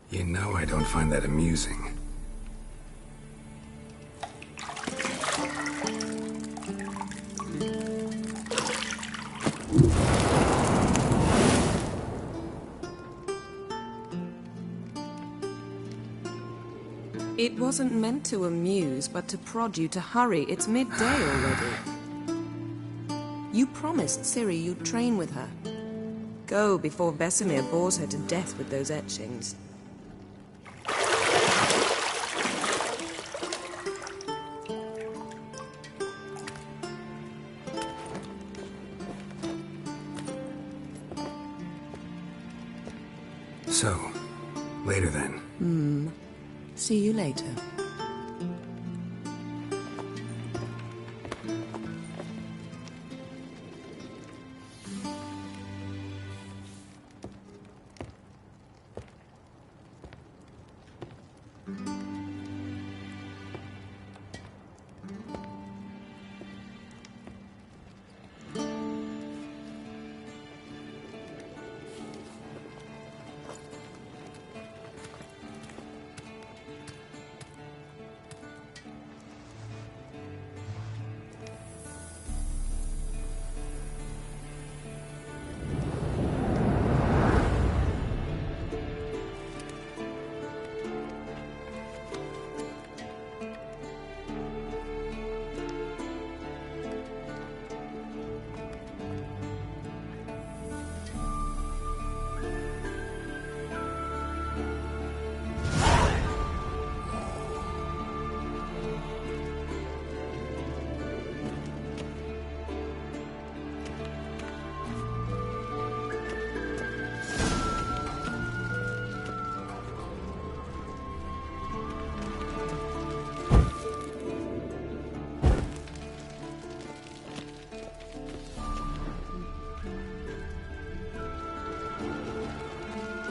You know I don't find that amusing. It wasn't meant to amuse, but to prod you to hurry. It's midday already. You promised Ciri you'd train with her. Go before Vesemir bores her to death with those etchings. So, later then. See you later.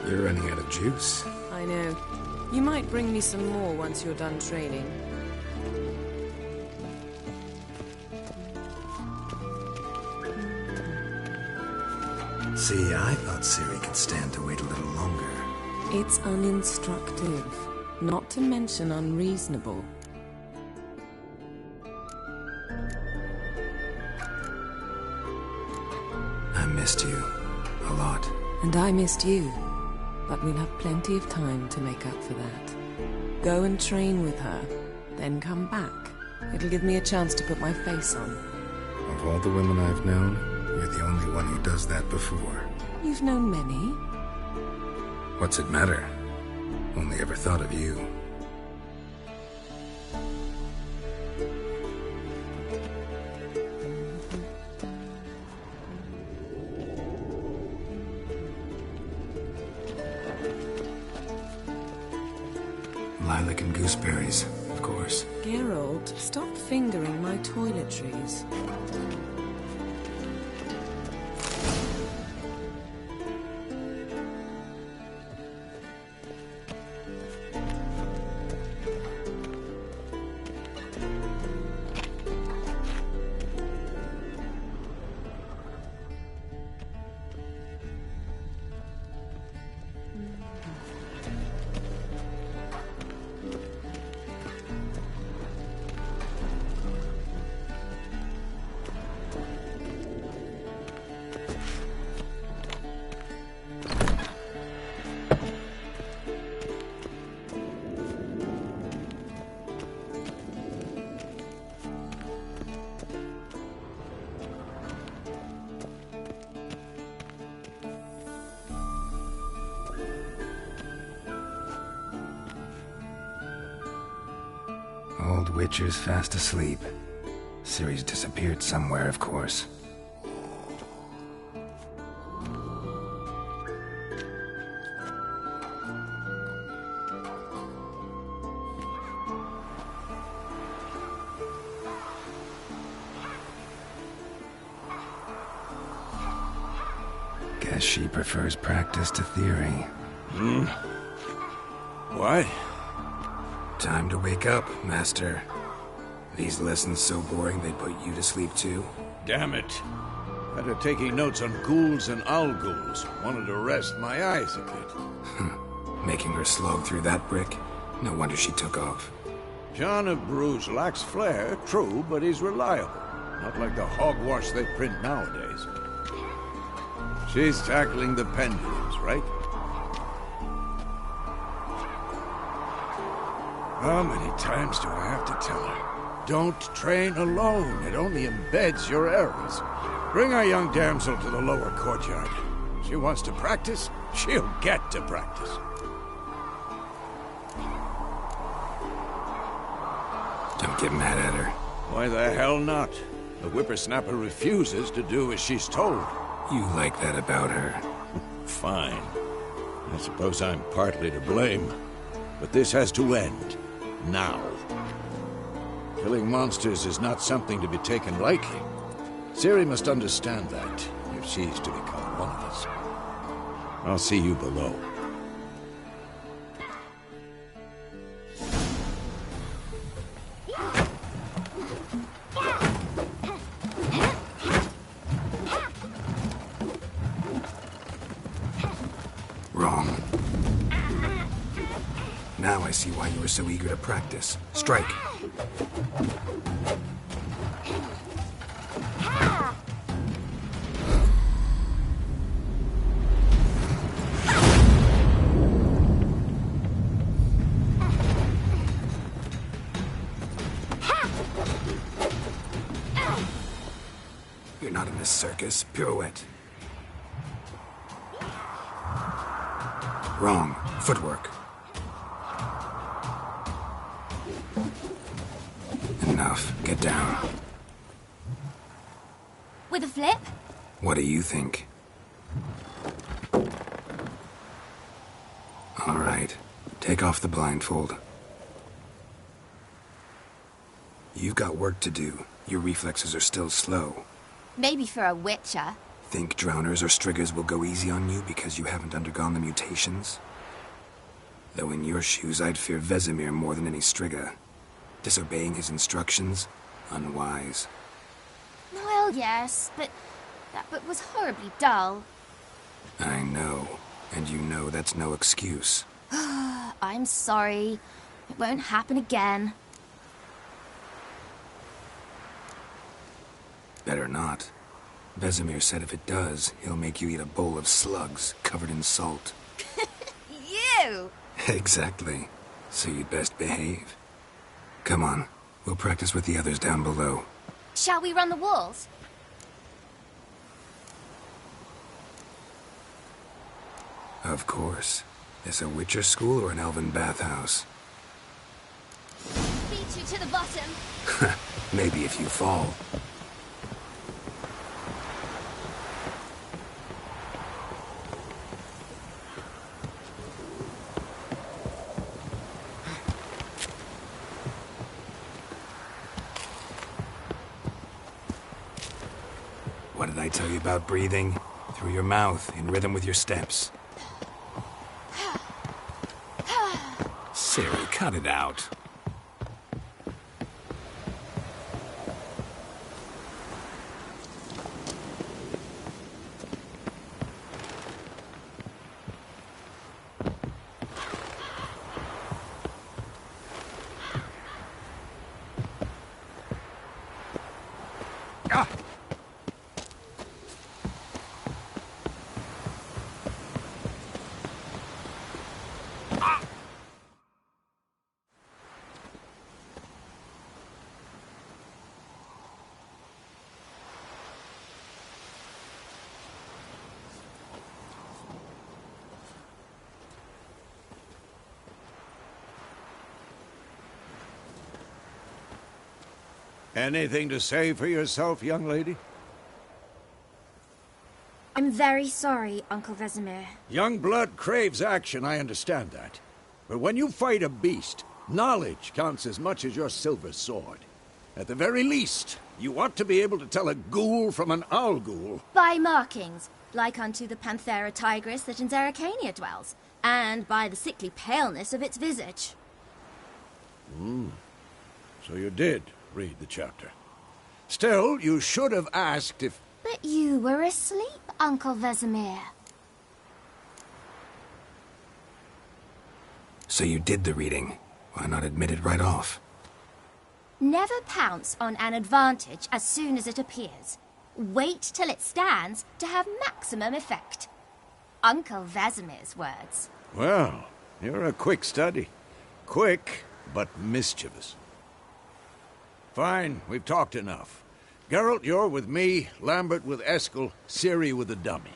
You're running out of juice. I know. You might bring me some more once you're done training. See, I thought Ciri could stand to wait a little longer. It's uninstructive, not to mention unreasonable. I missed you. A lot. And I missed you. But we'll have plenty of time to make up for that. Go and train with her, then come back. It'll give me a chance to put my face on. Of all the women I've known, you're the only one who does that before. You've known many. What's it matter? Only ever thought of you. Lilac and gooseberries, of course. Geralt, stop fingering my toiletries. Old Witcher's fast asleep. Ciri's disappeared somewhere, of course. Guess she prefers practice to theory. What? Time to wake up, Master. These lessons so boring they'd put you to sleep too? Damn it. After taking notes on ghouls and owl-ghouls, wanted to rest my eyes a bit. Making her slog through that brick? No wonder she took off. John of Bruges lacks flair, true, but he's reliable. Not like the hogwash they print nowadays. She's tackling the pendulums, right? How many times do I have to tell her? Don't train alone. It only embeds your errors. Bring our young damsel to the lower courtyard. She wants to practice, she'll get to practice. Don't get mad at her. Why the hell not? The whippersnapper refuses to do as she's told. You like that about her. Fine. I suppose I'm partly to blame. But this has to end. Now. Killing monsters is not something to be taken lightly. Ciri must understand that, if she's to become one of us. I'll see you below. Wrong. Now I see why you were so eager to practice. Strike. You're not in this circus. Pirouette. Wrong. Footwork. Enough. Get down. With a flip? What do you think? All right. Take off the blindfold. You've got work to do. Your reflexes are still slow. Maybe for a witcher. Think drowners or striggers will go easy on you because you haven't undergone the mutations? Though in your shoes, I'd fear Vesemir more than any strigger. Disobeying his instructions? Unwise. Well, yes, but that book was horribly dull. I know. And you know that's no excuse. I'm sorry. It won't happen again. Better not. Vesemir said if it does, he'll make you eat a bowl of slugs covered in salt. You! Exactly. So you'd best behave. Come on. We'll practice with the others down below. Shall we run the walls? Of course. Is a Witcher school or an elven bathhouse? Beat you to the bottom. Maybe if you fall. What did I tell you about breathing? Through your mouth, in rhythm with your steps. Ciri, cut it out. Ah! Anything to say for yourself, young lady? I'm very sorry, Uncle Vesemir. Young blood craves action, I understand that. But when you fight a beast, knowledge counts as much as your silver sword. At the very least, you ought to be able to tell a ghoul from an owl ghoul. By markings. like unto the Panthera tigris that in Zeracania dwells, and by the sickly paleness of its visage. So you did read the chapter. Still, you should have asked if... But you were asleep, Uncle Vesemir. So you did the reading. Why not admit it right off? Never pounce on an advantage as soon as it appears. Wait till it stands to have maximum effect. Uncle Vesemir's words. Well, you're a quick study. Quick, but mischievous. Fine, we've talked enough. Geralt, you're with me, Lambert with Eskel, Ciri with the dummy.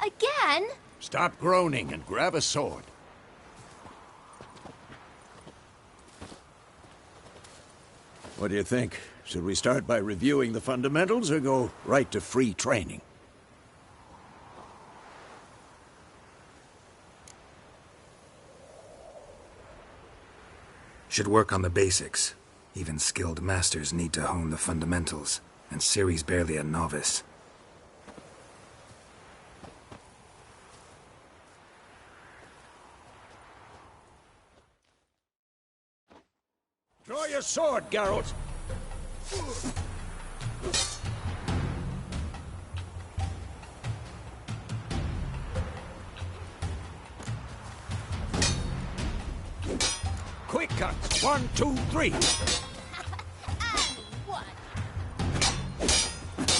Again? Stop groaning and grab a sword. What do you think? Should we start by reviewing the fundamentals or go right to free training? Should work on the basics. Even skilled masters need to hone the fundamentals, and Ciri's barely a novice. Draw your sword, Geralt! Quick cuts! 1, 2, 3!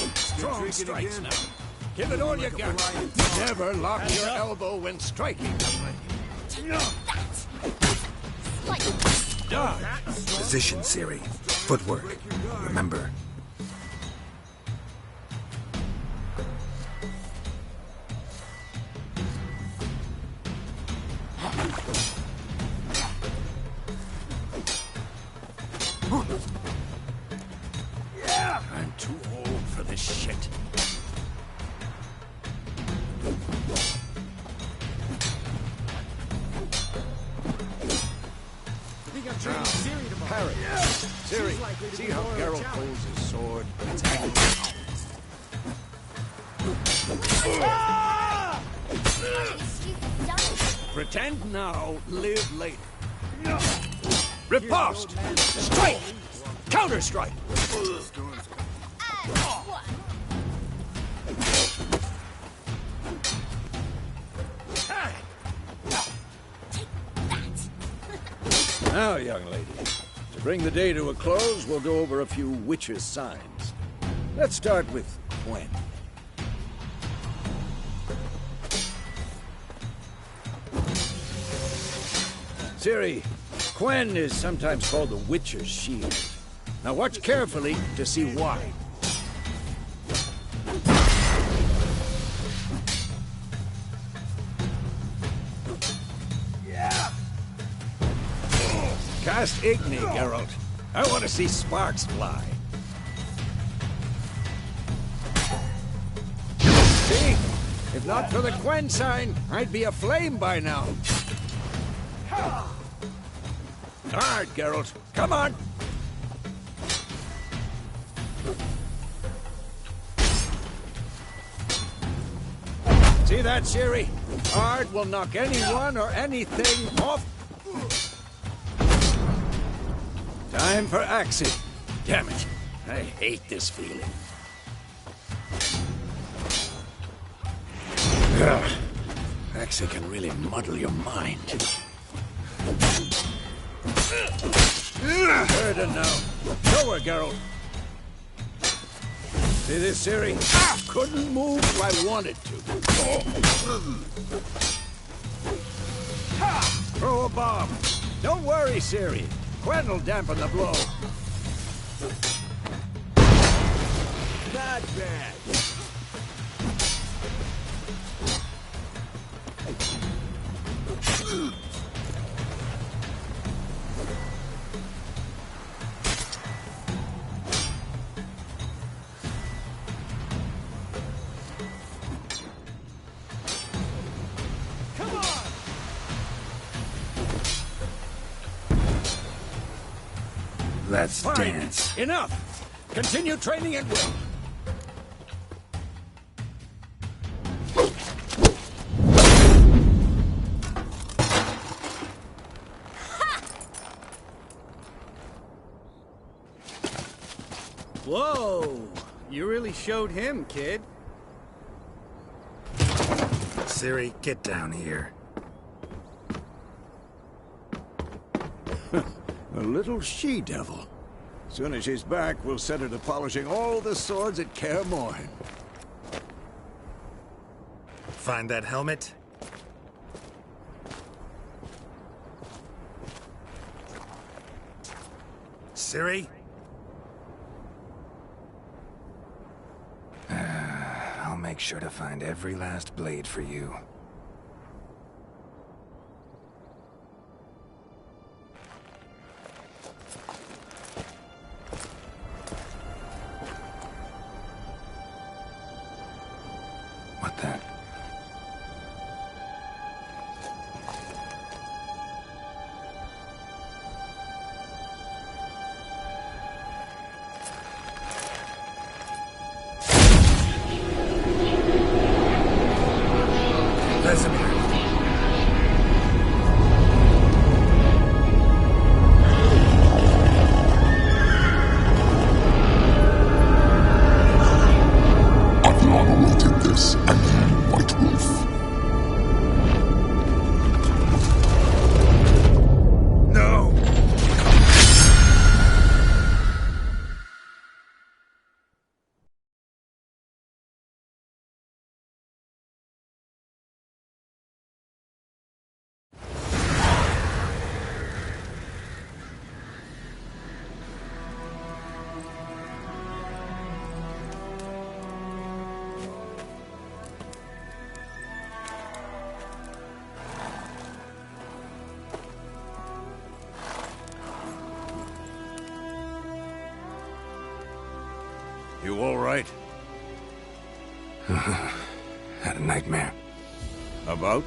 Strong strikes now. Give it all you got. Never lock your elbow when striking. Dodge. Position, Ciri. Footwork. Remember. I'm too old for this shit. Parry. Ciri, see how Geralt holds his sword? Pretend now, live later. Riposte! Strike! Counter-strike! Now, young lady, to bring the day to a close, we'll go over a few witches' signs. Let's start with Gwen. Ciri, Gwen is sometimes called the Witcher's Shield. Now watch carefully to see why. Cast Igni, Geralt. I want to see sparks fly. See? If not for the Gwen sign, I'd be aflame by now. Hard, Geralt. Come on! See that, Ciri? Hard will knock anyone or anything off. Time for Axie. Damn it. I hate this feeling. Ugh. Axie can really muddle your mind. Heard now. Show her, Geralt. See this, Ciri? Couldn't move if I wanted to. Throw a bomb. Don't worry, Ciri. Gwen will dampen the blow. Not bad. Let's Fine. dance. Enough. Continue training at will. Whoa! You really showed him, kid. Ciri, get down here. A little she-devil. Soon as she's back, we'll set her to polishing all the swords at Kaer Morhen. Find that helmet? Ciri? I'll make sure to find every last blade for you. What the? Vesemir. I've long awaited this, and you, White Wolf. No! You all right? Had a nightmare. About?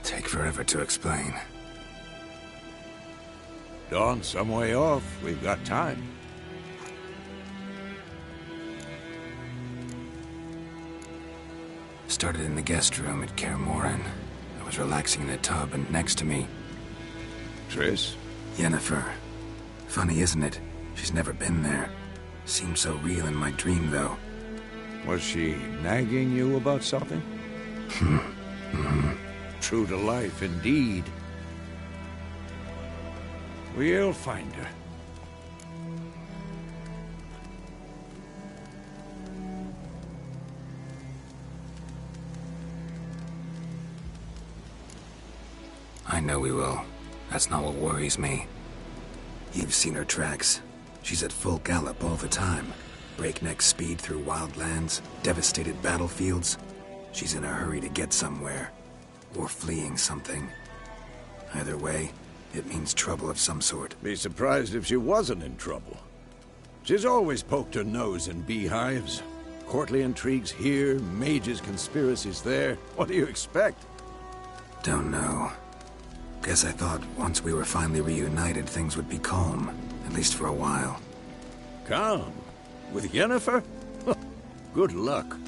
Take forever to explain. Dawn's some way off. We've got time. Started in the guest room at Kaer Morhen. I was relaxing in a tub, and next to me, Triss? Yennefer. Funny, isn't it? She's never been there. Seemed so real in my dream, though. Was she nagging you about something? True to life, indeed. We'll find her. I know we will. That's not what worries me. You've seen her tracks. She's at full gallop all the time. Breakneck speed through wild lands, devastated battlefields. She's in a hurry to get somewhere. Or fleeing something. Either way, it means trouble of some sort. Be surprised if she wasn't in trouble. She's always poked her nose in beehives. Courtly intrigues here, mages' conspiracies there. What do you expect? Don't know. Guess I thought once we were finally reunited, things would be calm. At least for a while. Calm? With Yennefer? Good luck.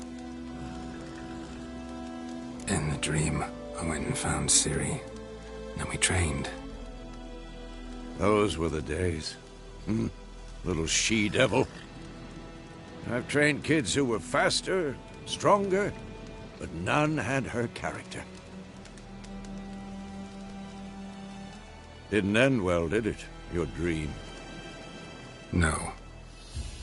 In the dream, I went and found Ciri. Then we trained. Those were the days. Little she-devil. I've trained kids who were faster, stronger, but none had her character. Didn't end well, did it? Your dream? No.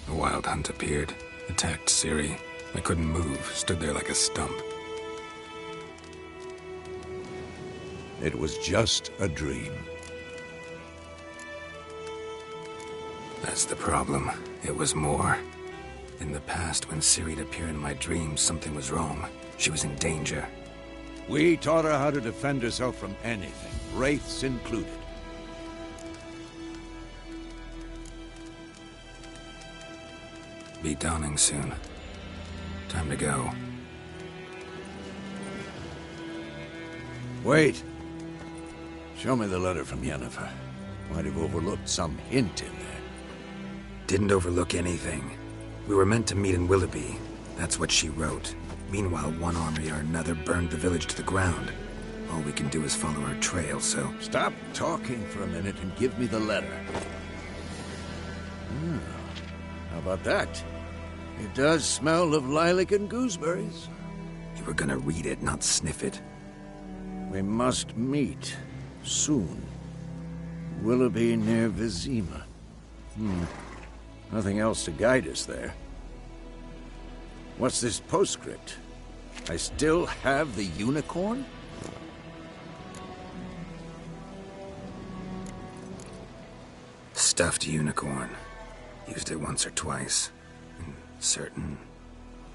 A wild hunt appeared, attacked Ciri. I couldn't move, stood there like a stump. It was just a dream. That's the problem. It was more. In the past, when Ciri'd appear in my dreams, something was wrong. She was in danger. We taught her how to defend herself from anything, wraiths included. Be dawning soon. Time to go. Wait. Show me the letter from Yennefer. Might have overlooked some hint in there. Didn't overlook anything. We were meant to meet in Willoughby. That's what she wrote. Meanwhile, one army or another burned the village to the ground. All we can do is follow her trail, so... Stop talking for a minute and give me the letter. How about that? It does smell of lilac and gooseberries. You were gonna read it, not sniff it. We must meet soon. Willoughby near Vizima. Nothing else to guide us there. What's this postscript? I still have the unicorn? Stuffed unicorn. Used it once or twice. In certain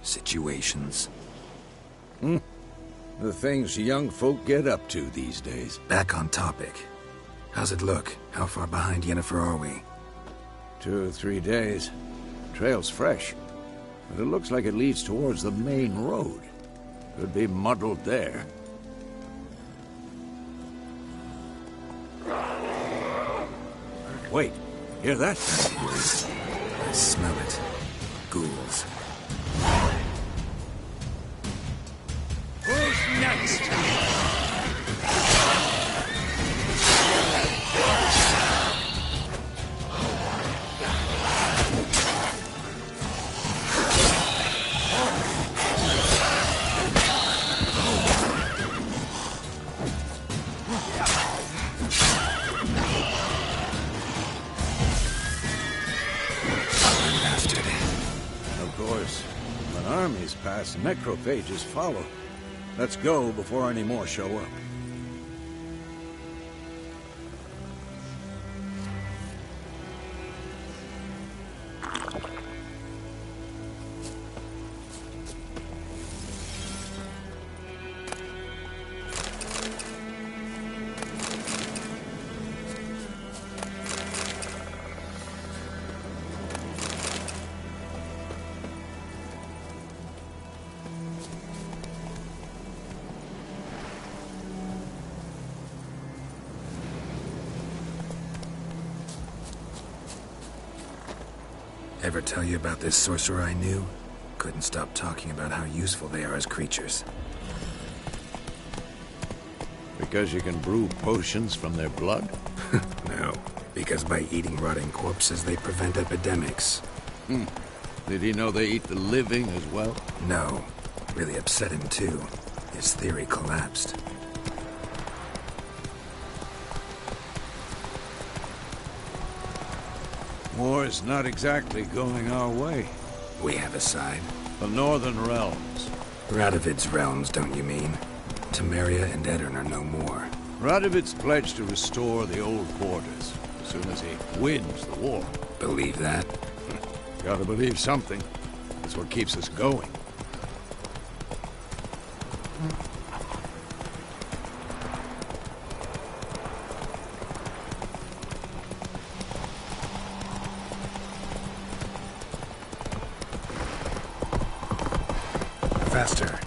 situations. The things young folk get up to these days. Back on topic. How's it look? How far behind Yennefer are we? 2 or 3 days. Trail's fresh, but it looks like it leads towards the main road. Could be muddled there. Wait, hear that? I smell it. Ghouls. Who's next? Armies pass, necrophages follow. Let's go before any more show up. Ever tell you about this sorcerer I knew? Couldn't stop talking about how useful they are as creatures. Because you can brew potions from their blood? No, because by eating rotting corpses, they prevent epidemics. Did he know they eat the living as well? No. Really upset him, too. His theory collapsed. War is not exactly going our way. We have a side. The Northern Realms. Radovid's realms, don't you mean? Temeria and Edirn are no more. Radovid's pledged to restore the old borders as soon as he wins the war. Believe that? Gotta believe something. That's what keeps us going. Faster.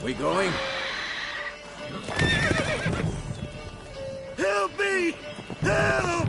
We going? Help me! Help!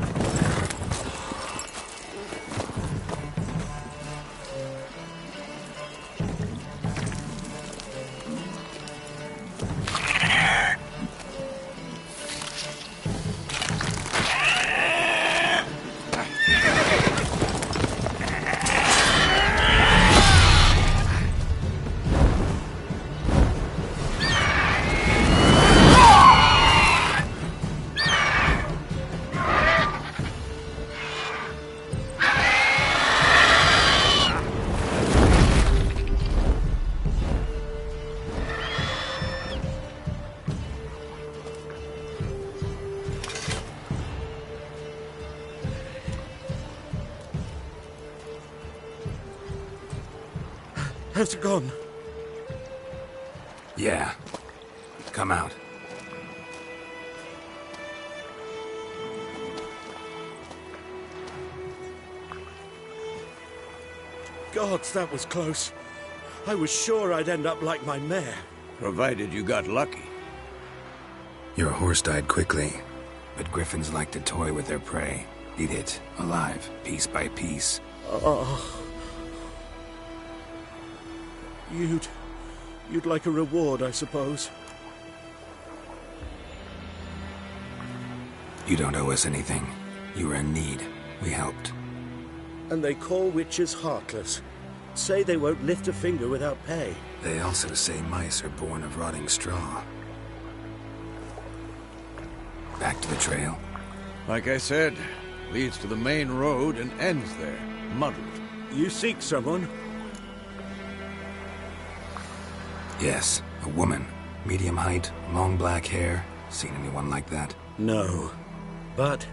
Has it gone? Yeah. Come out. Gods, that was close. I was sure I'd end up like my mare. Provided you got lucky. Your horse died quickly, but griffins like to toy with their prey. Eat it, alive, piece by piece. Oh. You'd like a reward, I suppose. You don't owe us anything. You were in need. We helped. And they call witches heartless. Say they won't lift a finger without pay. They also say mice are born of rotting straw. Back to the trail? Like I said, leads to the main road and ends there, muddled. You seek someone? Yes, a woman. Medium height, long black hair. Seen anyone like that? No. But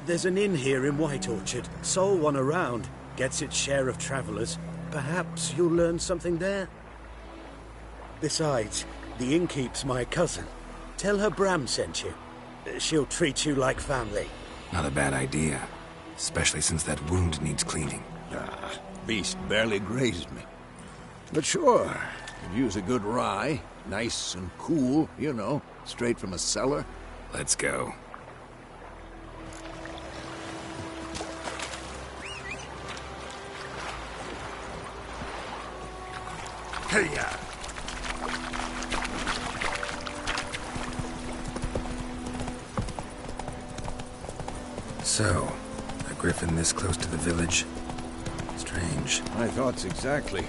there's an inn here in White Orchard. Sole one around. Gets its share of travelers. Perhaps you'll learn something there? Besides, the innkeep's my cousin. Tell her Bram sent you. She'll treat you like family. Not a bad idea. Especially since that wound needs cleaning. Beast barely grazed me. But sure, could use a good rye. Nice and cool, you know, straight from a cellar. Let's go. Hey-ya! So, a griffin this close to the village? Strange. My thoughts exactly.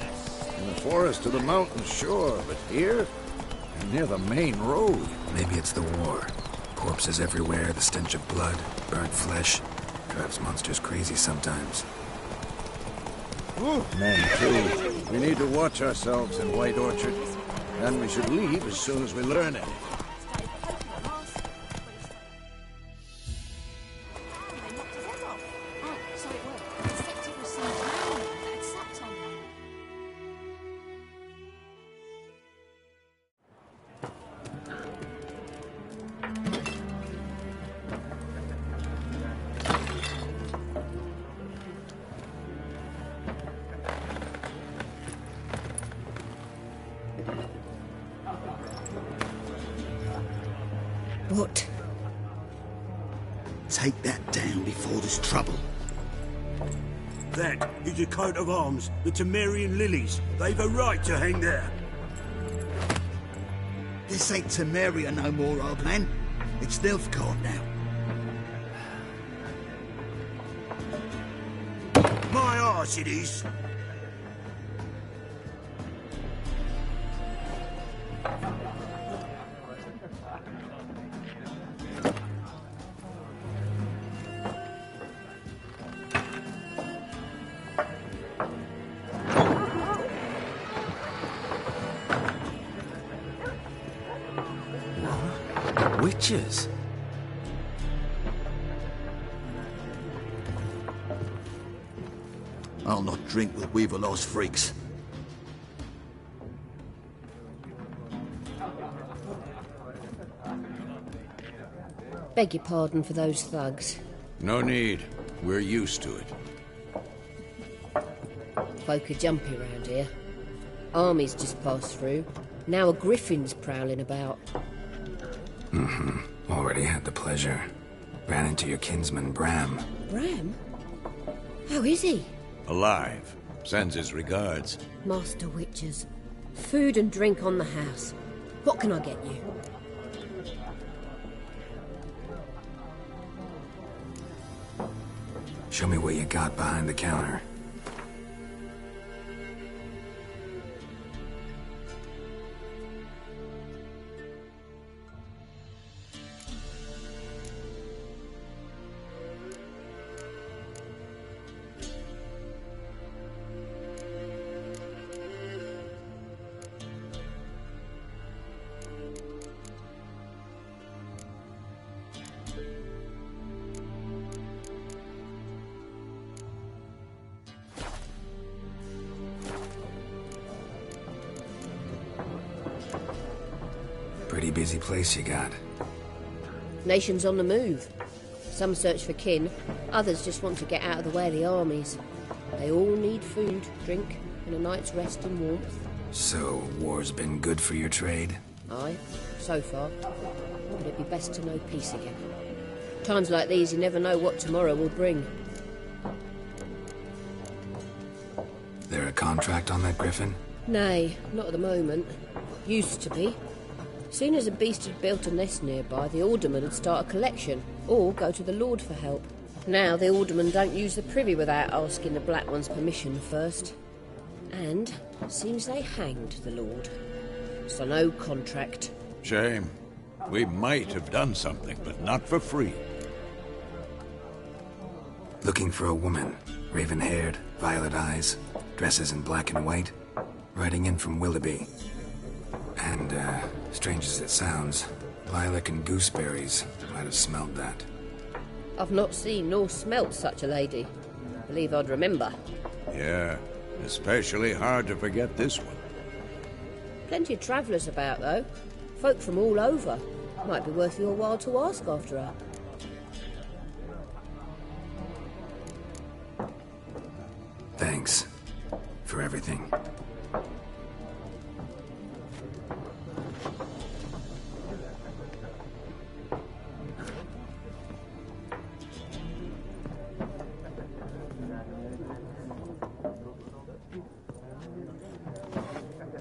In the forest to the mountains, sure, but here? Near the main road. Maybe it's the war. Corpses everywhere, the stench of blood, burnt flesh. Drives monsters crazy sometimes. Men, too. We need to watch ourselves in White Orchard. And we should leave as soon as we learn it. What? Take that down before there's trouble. That is a coat of arms, the Temerian lilies. They've a right to hang there. This ain't Temeria no more, old man. It's Nilfgaard now. My arse it is. Witches? I'll not drink with Weaverlaw's freaks. Beg your pardon for those thugs. No need. We're used to it. Folk are jumpy round here. Armies just passed through. Now a griffin's prowling about. Already had the pleasure. Ran into your kinsman, Bram. Bram? How is he? Alive. Sends his regards. Master Witches. Food and drink on the house. What can I get you? Show me what you got behind the counter. Pretty busy place you got. Nations on the move. Some search for kin, others just want to get out of the way of the armies. They all need food, drink, and a night's rest and warmth. So, war's been good for your trade? Aye, so far. But it'd be best to know peace again. Times like these, you never know what tomorrow will bring. There a contract on that griffin? Nay, not at the moment. Used to be. Soon as a beast had built a nest nearby, the alderman would start a collection, or go to the Lord for help. Now the aldermen don't use the privy without asking the Black One's permission first. And seems they hanged the Lord. So no contract. Shame. We might have done something, but not for free. Looking for a woman. Raven-haired, violet eyes, dresses in black and white. Riding in from Willoughby. And, strange as it sounds, lilac and gooseberries might have smelled that. I've not seen nor smelt such a lady. Believe I'd remember. Yeah, especially hard to forget this one. Plenty of travellers about, though. Folk from all over. Might be worth your while to ask after her. Thanks for everything.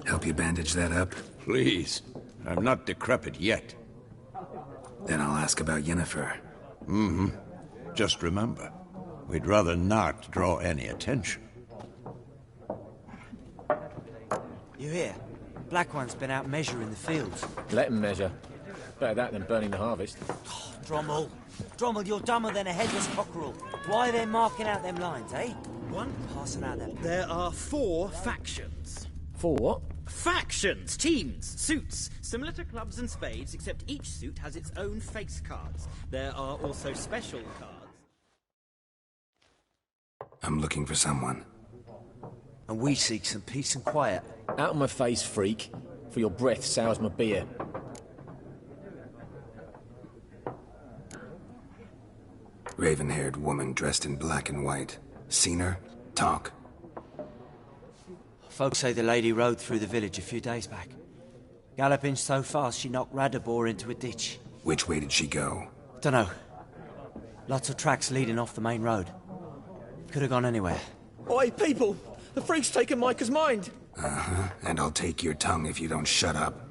Help you bandage that up? Please. I'm not decrepit yet. Then I'll ask about Yennefer. Mm-hmm. Just remember, we'd rather not draw any attention. You hear? Black One's been out measuring the fields. Let him measure. Better that than burning the harvest. Oh, Drommel. Drommel, you're dumber than a headless cockerel. Why are they marking out them lines, eh? One passing out them. There are 4 factions. 4 what? Factions, teams, suits, similar to clubs and spades, except each suit has its own face cards. There are also special cards. I'm looking for someone. And we seek some peace and quiet. Out of my face, freak. For your breath sours my beer. Raven-haired woman dressed in black and white. Seen her? Talk. Folks say the lady rode through the village a few days back. Galloping so fast she knocked Radabor into a ditch. Which way did she go? Dunno. Lots of tracks leading off the main road. Could have gone anywhere. Oi, people! The freak's taken Micah's mind! Uh-huh. And I'll take your tongue if you don't shut up.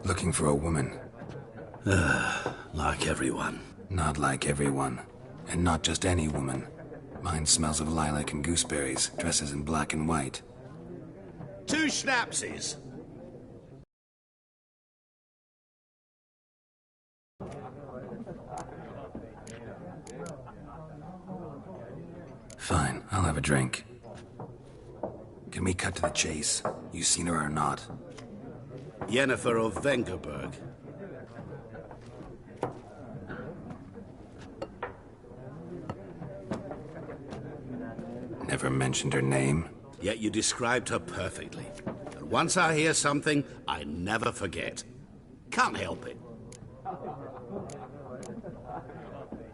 Looking for a woman. Like everyone. Not like everyone. And not just any woman. Mine smells of lilac and gooseberries, dresses in black and white. 2 schnapsies. Fine, I'll have a drink. Can we cut to the chase? You seen her or not? Yennefer of Vengerberg. Never mentioned her name? Yet you described her perfectly. And once I hear something, I never forget. Can't help it.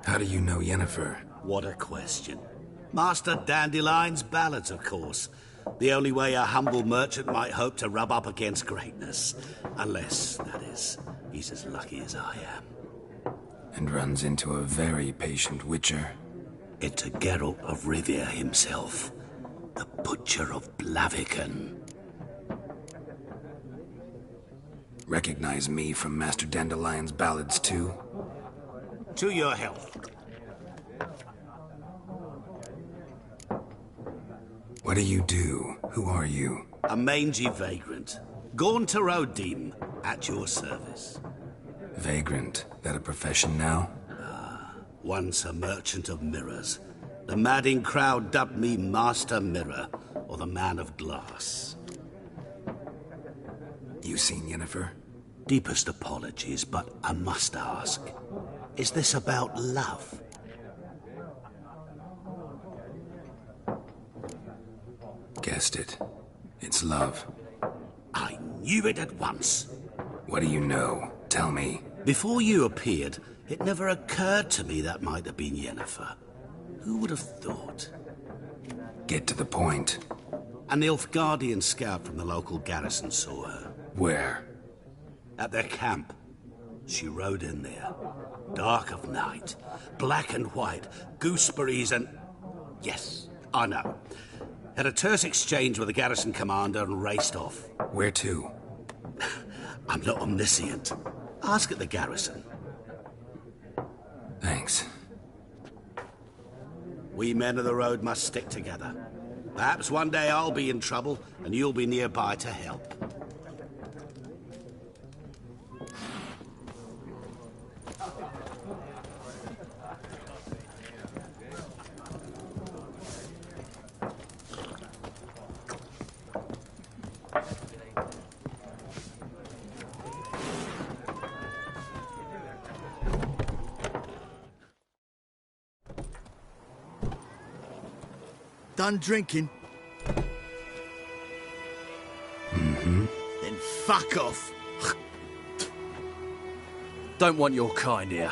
How do you know Yennefer? What a question. Master Dandelion's ballads, of course. The only way a humble merchant might hope to rub up against greatness. Unless, that is, he's as lucky as I am. And runs into a very patient witcher. Into Geralt of Rivia himself. The Butcher of Blaviken. Recognize me from Master Dandelion's ballads, too? To your health. What do you do? Who are you? A mangy vagrant. Gone to Rodim, at your service. Vagrant? That a profession now? Once a merchant of mirrors. The madding crowd dubbed me Master Mirror, or the Man of Glass. You seen Yennefer? Deepest apologies, but I must ask. Is this about love? Guessed it. It's love. I knew it at once. What do you know? Tell me. Before you appeared, it never occurred to me that might have been Yennefer. Who would have thought? Get to the point. An Nilfgaardian scout from the local garrison saw her. Where? At their camp. She rode in there. Dark of night. Black and white. Gooseberries and... Yes, I know. Had a terse exchange with the garrison commander and raced off. Where to? I'm not omniscient. Ask at the garrison. Thanks. We men of the road must stick together. Perhaps one day I'll be in trouble and you'll be nearby to help. Done drinking? Mm-hmm. Then fuck off. Don't want your kind here.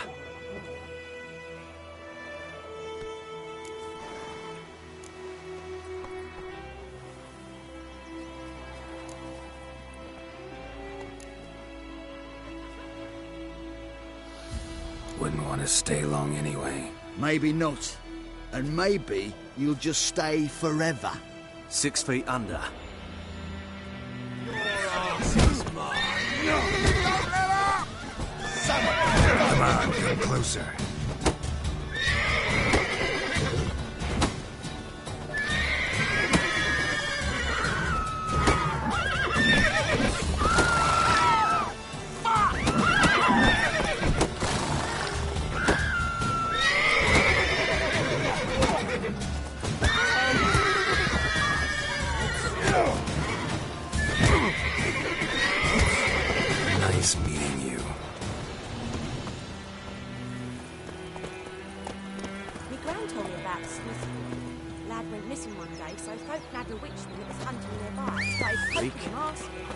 Wouldn't want to stay long anyway. Maybe not. And maybe you'll just stay forever. 6 feet under. Come on, come closer. Nice meeting you. My gran told me about the Smith. Lad went missing one day, so folk nabbed a witchman that was hunting nearby. Started poking and asking.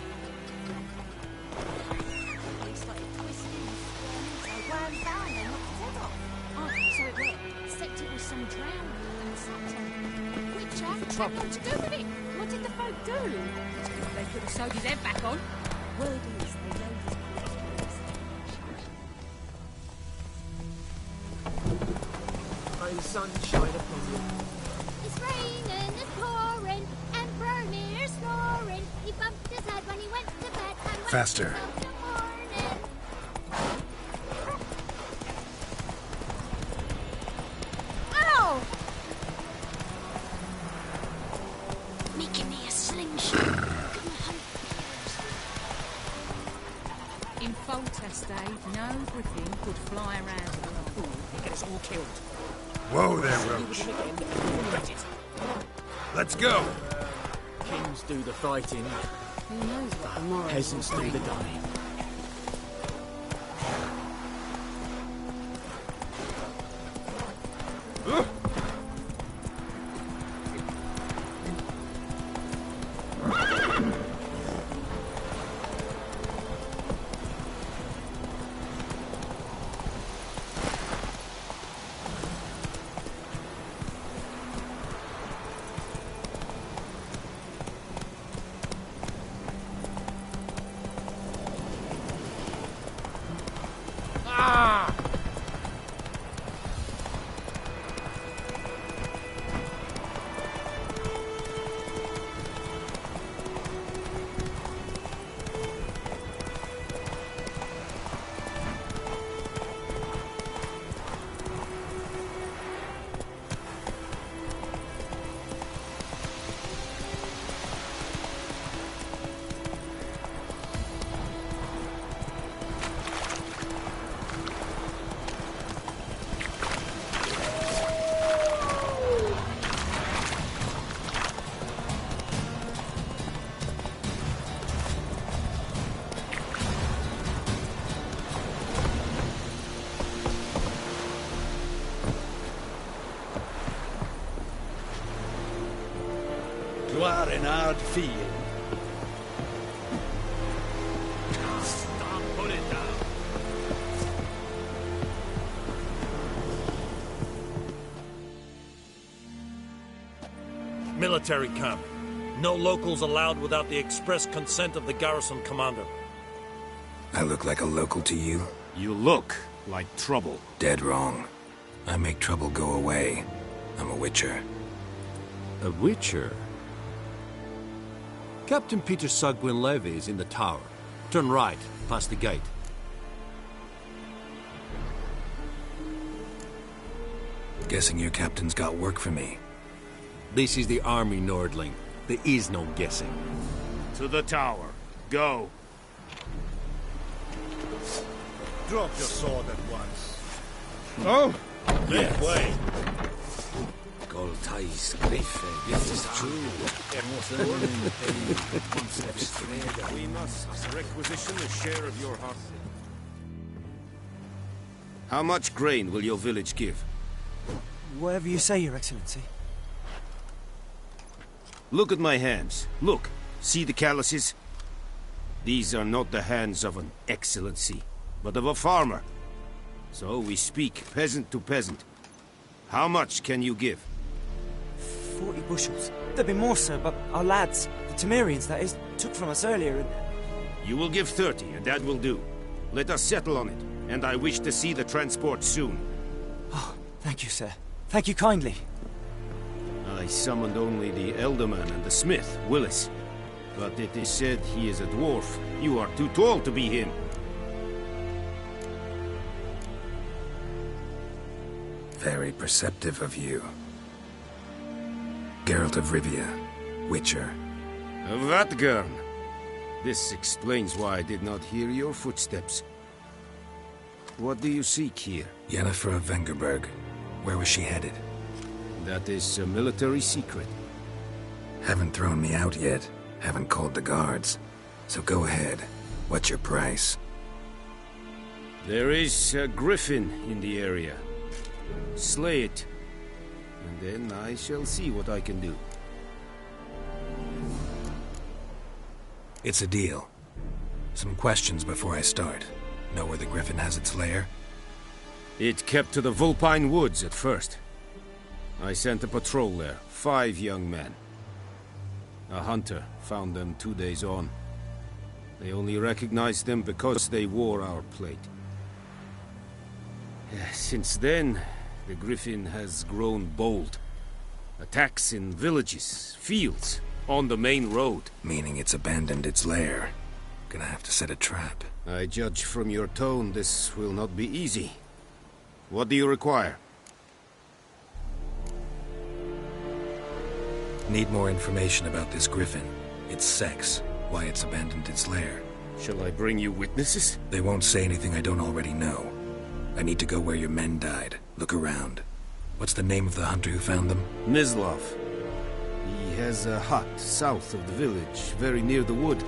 He started twisting and squirming, so worm found and knocked his head off. Oh, so it worked. Except it was some drowning and Saturn. Witcher had nothing to do with it. What did the folk do? They could have sewed his head back on. Word is, they know his corpse. May the sun shine upon you. It's raining, it's pouring, and Bromir's snoring. He bumped his head when he went to bed and went Faster. till the morning. Ow! Making me a slingshot. In Foltest days, no griffin could fly around in a pool and get us all killed. Whoa there, Roach. Let's go. Kings do the fighting. Who knows what tomorrow Peasants do the dying. You are in hard field. Military camp. No locals allowed without the express consent of the garrison commander. I look like a local to you? You look like trouble. Dead wrong. I make trouble go away. I'm a witcher. A witcher? Captain Peter Sagwin Levy is in the tower. Turn right, past the gate. Guessing your captain's got work for me. This is the army, Nordling. There is no guessing. To the tower. Go. Drop your sword at once. Oh! Make way. Goltais Griffin. This is true. We must requisition a share of your heart. How much grain will your village give? Whatever you say, Your Excellency. Look at my hands. Look. See the calluses? These are not the hands of an excellency, but of a farmer. So we speak peasant to peasant. How much can you give? 40 bushels. There'd be more, sir, but our lads, the Temerians, that is, took from us earlier and... You will give 30, and that will do. Let us settle on it, and I wish to see the transport soon. Oh, thank you, sir. Thank you kindly. I summoned only the Elderman and the smith, Willis. But it is said he is a dwarf. You are too tall to be him. Very perceptive of you. Geralt of Rivia, Witcher. Vatgern. This explains why I did not hear your footsteps. What do you seek here? Yennefer of Vengerberg. Where was she headed? That is a military secret. Haven't thrown me out yet. Haven't called the guards. So go ahead. What's your price? There is a griffin in the area. Slay it. And then I shall see what I can do. It's a deal. Some questions before I start. Know where the griffin has its lair? It kept to the Vulpine Woods at first. I sent a patrol there, 5 young men. A hunter found them 2 days on. They only recognized them because they wore our plate. Since then, the griffin has grown bold. Attacks in villages, fields, on the main road. Meaning it's abandoned its lair. Gonna have to set a trap. I judge from your tone this will not be easy. What do you require? Need more information about this griffin. Its sex, why it's abandoned its lair. Shall I bring you witnesses? They won't say anything I don't already know. I need to go where your men died. Look around. What's the name of the hunter who found them? Mislav. He has a hut south of the village, very near the wood.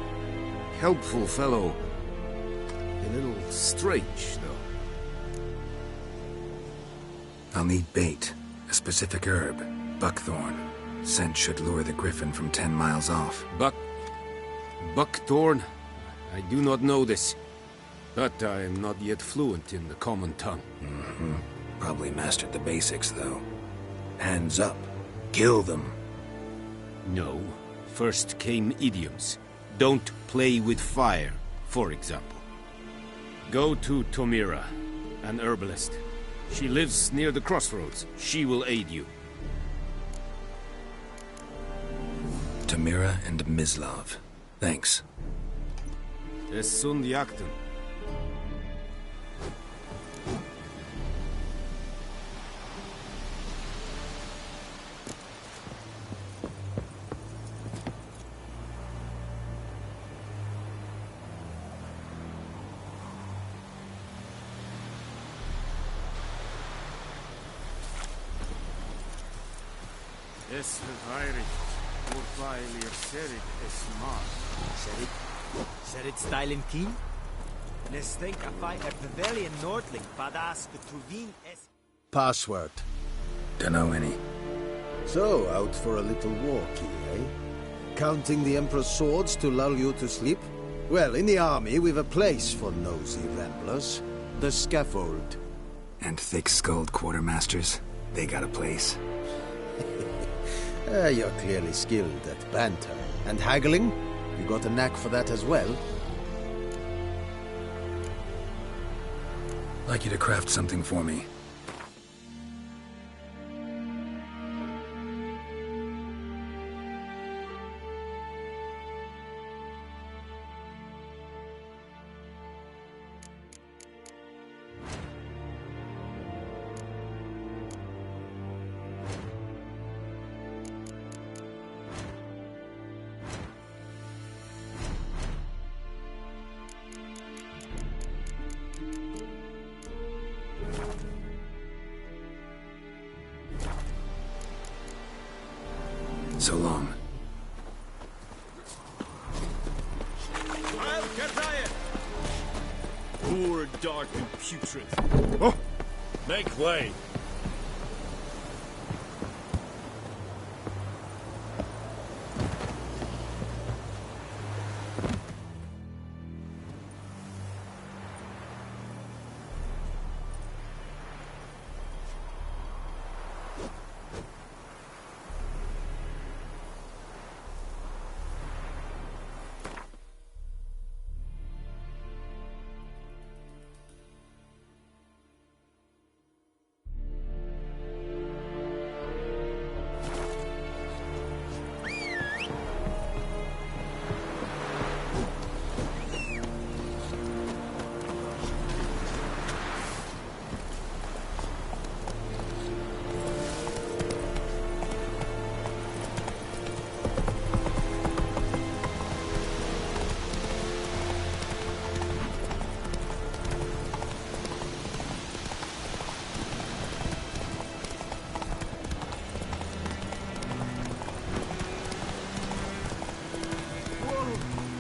Helpful fellow. A little strange, though. I'll need bait. A specific herb. Buckthorn. Scent should lure the griffin from 10 miles off. Buckthorn? I do not know this. But I am not yet fluent in the common tongue. Mm-hmm. Probably mastered the basics, though. Hands up. Kill them. No. First came idioms. Don't play with fire, for example. Go to Tomira, an herbalist. She lives near the crossroads. She will aid you. Tomira and Mislav. Thanks. Es sunt jakten. Es verweirig. Urfeilir serit es mar. Serit stylen keen? Les think I fight a Pavilion Nordling, badass Betruvin es... Password. Dunno any. So, out for a little walk, eh? Counting the Emperor's swords to lull you to sleep? Well, in the army, we've a place for nosy ramblers. The scaffold. And thick-skulled quartermasters? They got a place. You're clearly skilled at banter. And haggling? You got a knack for that as well? I'd like you to craft something for me. So long. I'll get riot! Poor, dark, and putrid. Oh! Make way!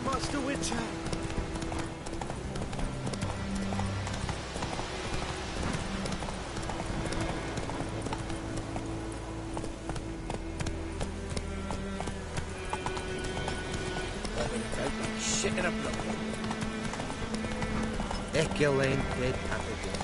Master Witcher! Shit in a block. Ekelane dead again.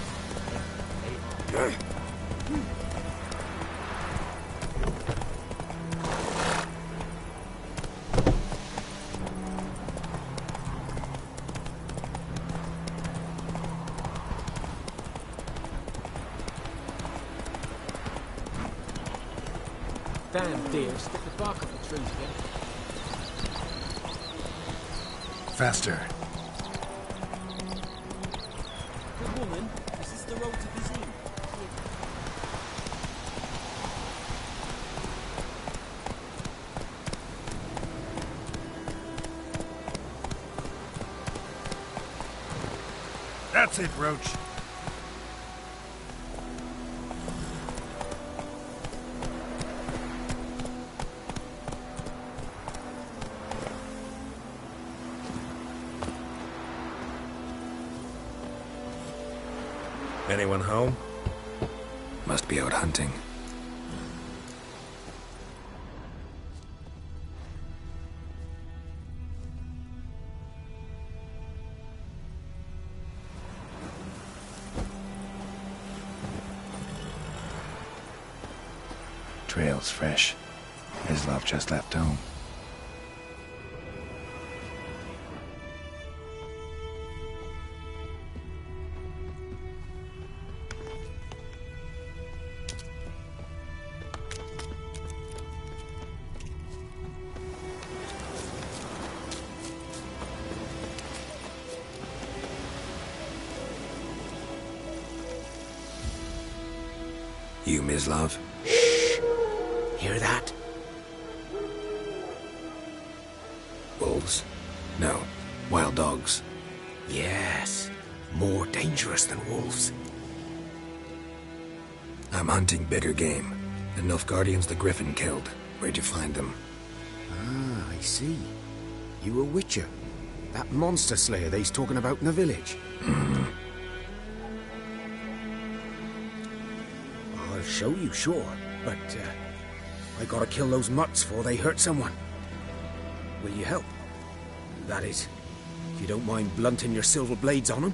Damn deer, stick the bark off the trees again. Faster. Good woman, is this the road to Vizine? That's it, Roach. Anyone home? Must be out hunting. Trail's fresh. Mislav just left home. You, Mislav? Shh! Hear that? Wolves? No. Wild dogs. Yes. More dangerous than wolves. I'm hunting bigger game. The Nilfgaardians the Griffin killed. Where'd you find them? Ah, I see. You a witcher. That monster slayer they's talking about in the village. I'll show you, sure. But, I gotta kill those mutts before they hurt someone. Will you help? That is, if you don't mind blunting your silver blades on them.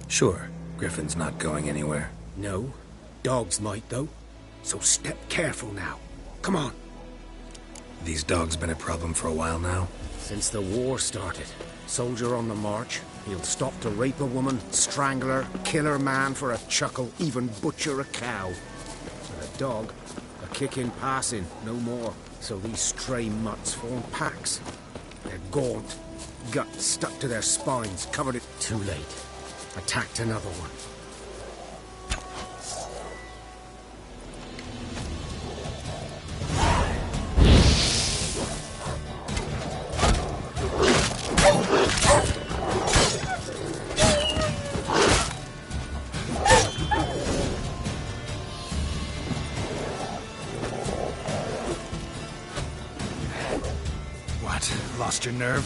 Sure. Griffin's not going anywhere. No, Dogs might, though. So step careful now. Come on. These dogs been a problem for a while now? Since the war started. Soldier on the march. He'll stop to rape a woman, strangle her, kill her man for a chuckle, even butcher a cow. But a dog, a kick in passing, no more. So these stray mutts form packs. They're gaunt, guts stuck to their spines, covered it. Too late. Attacked another one. Lost your nerve?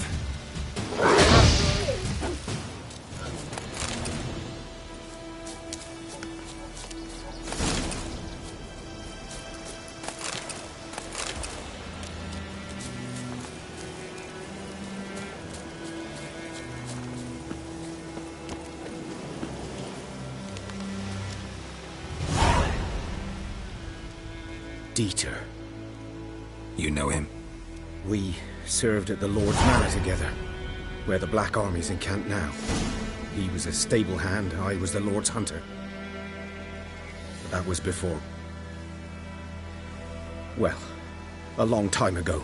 Dieter. You know him? We served at the Lord's Manor together, where the Black Army's encamped now. He was a stable hand, I was the Lord's hunter. But that was before... well, a long time ago.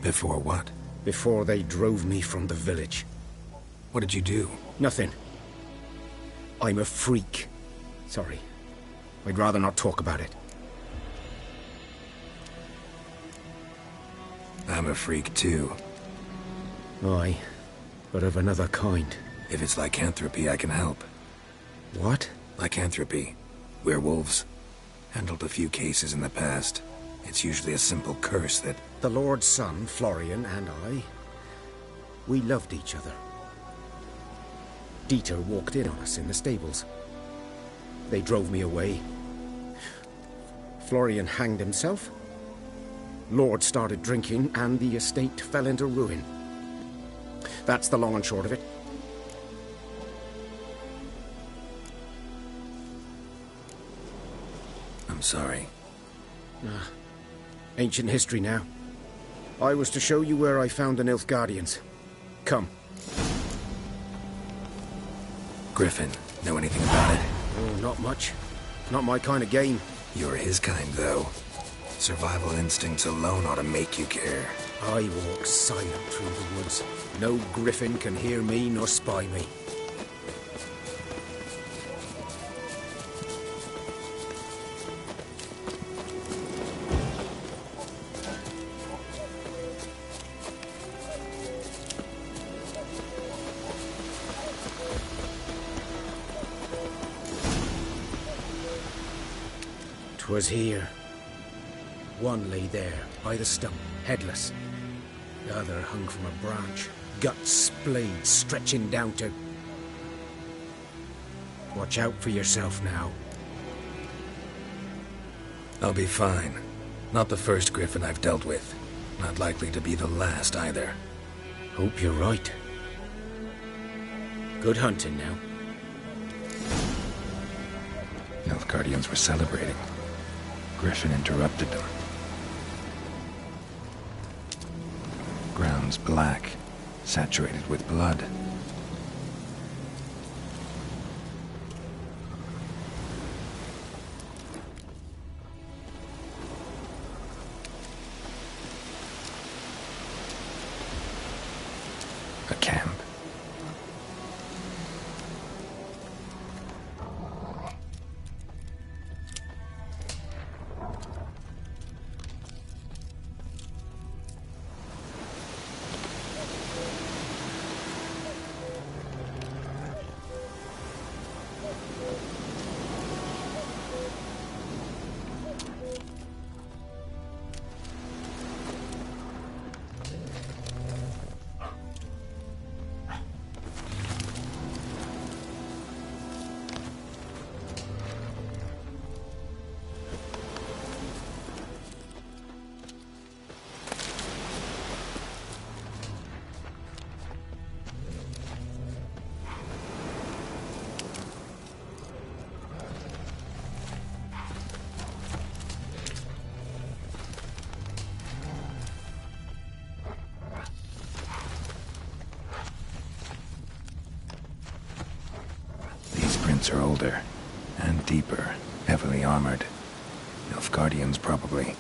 Before what? Before they drove me from the village. What did you do? Nothing. I'm a freak. Sorry. I'd rather not talk about it. I'm a freak too. Aye, but of another kind. If it's lycanthropy, I can help. What? Lycanthropy. Werewolves. Handled a few cases in the past. It's usually a simple curse that... The Lord's son, Florian, and I... we loved each other. Dieter walked in on us in the stables. They drove me away. Florian hanged himself. Lord started drinking, and the estate fell into ruin. That's the long and short of it. I'm sorry. Ancient history now. I was to show you where I found the Nilfgaardians. Come. Griffin, know anything about it? Oh, not much. Not my kind of game. You're his kind, though. Survival instincts alone ought to make you care. I walk silent through the woods. No griffin can hear me nor spy me. 'Twas here. One lay there, by the stump, headless. The other hung from a branch, guts splayed, stretching down to... Watch out for yourself now. I'll be fine. Not the first griffin I've dealt with. Not likely to be the last, either. Hope you're right. Good hunting now. Nilfgaardians were celebrating. Griffin interrupted them. Ground's black, saturated with blood. A camp. Giants are older. And deeper. Heavily armored. Nilfgaardians, probably.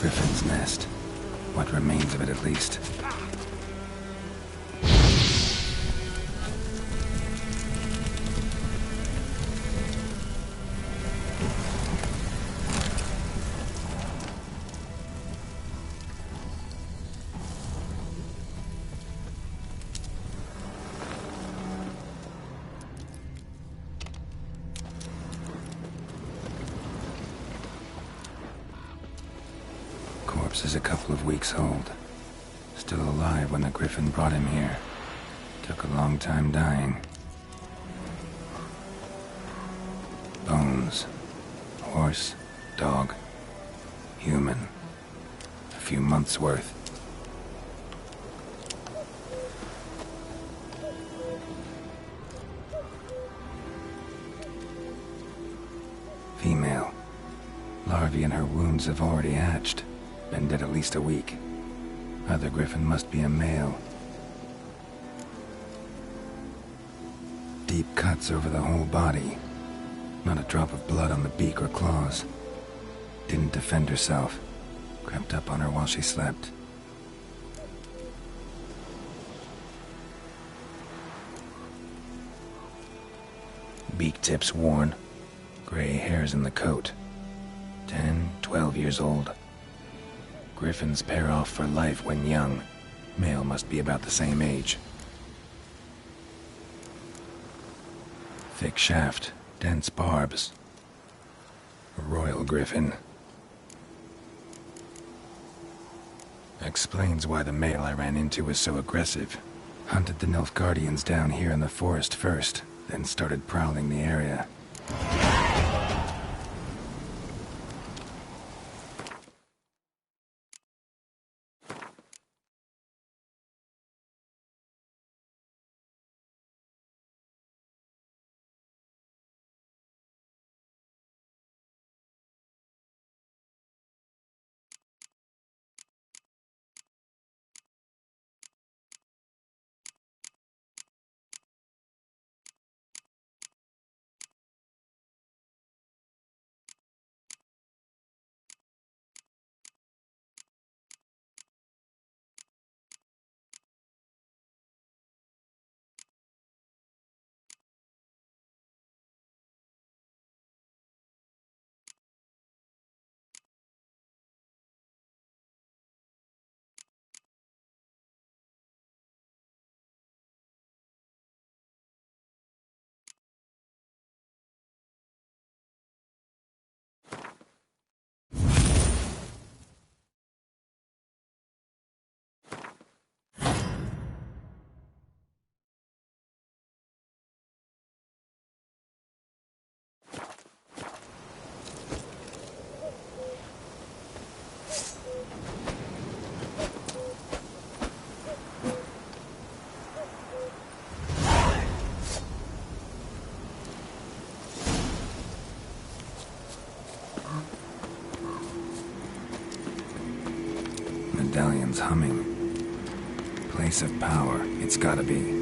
Griffin's nest. What remains of it, at least. Corpse is a couple of weeks old. Still alive when the Griffin brought him here. Took a long time dying. Bones. Horse, dog, human. A few months' worth. Female. Larvae in her wounds have already hatched. Been dead at least a week. Other Griffin must be a male. Deep cuts over the whole body. Not a drop of blood on the beak or claws. Didn't defend herself. Crept up on her while she slept. Beak tips worn. Gray hairs in the coat. 10, 12 years old. Griffins pair off for life when young. Male must be about the same age. Thick shaft, dense barbs. A royal griffin. Explains why the male I ran into was so aggressive. Hunted the Nilfgaardians down here in the forest first, then started prowling the area. Medallion's humming. Place of power, it's gotta be.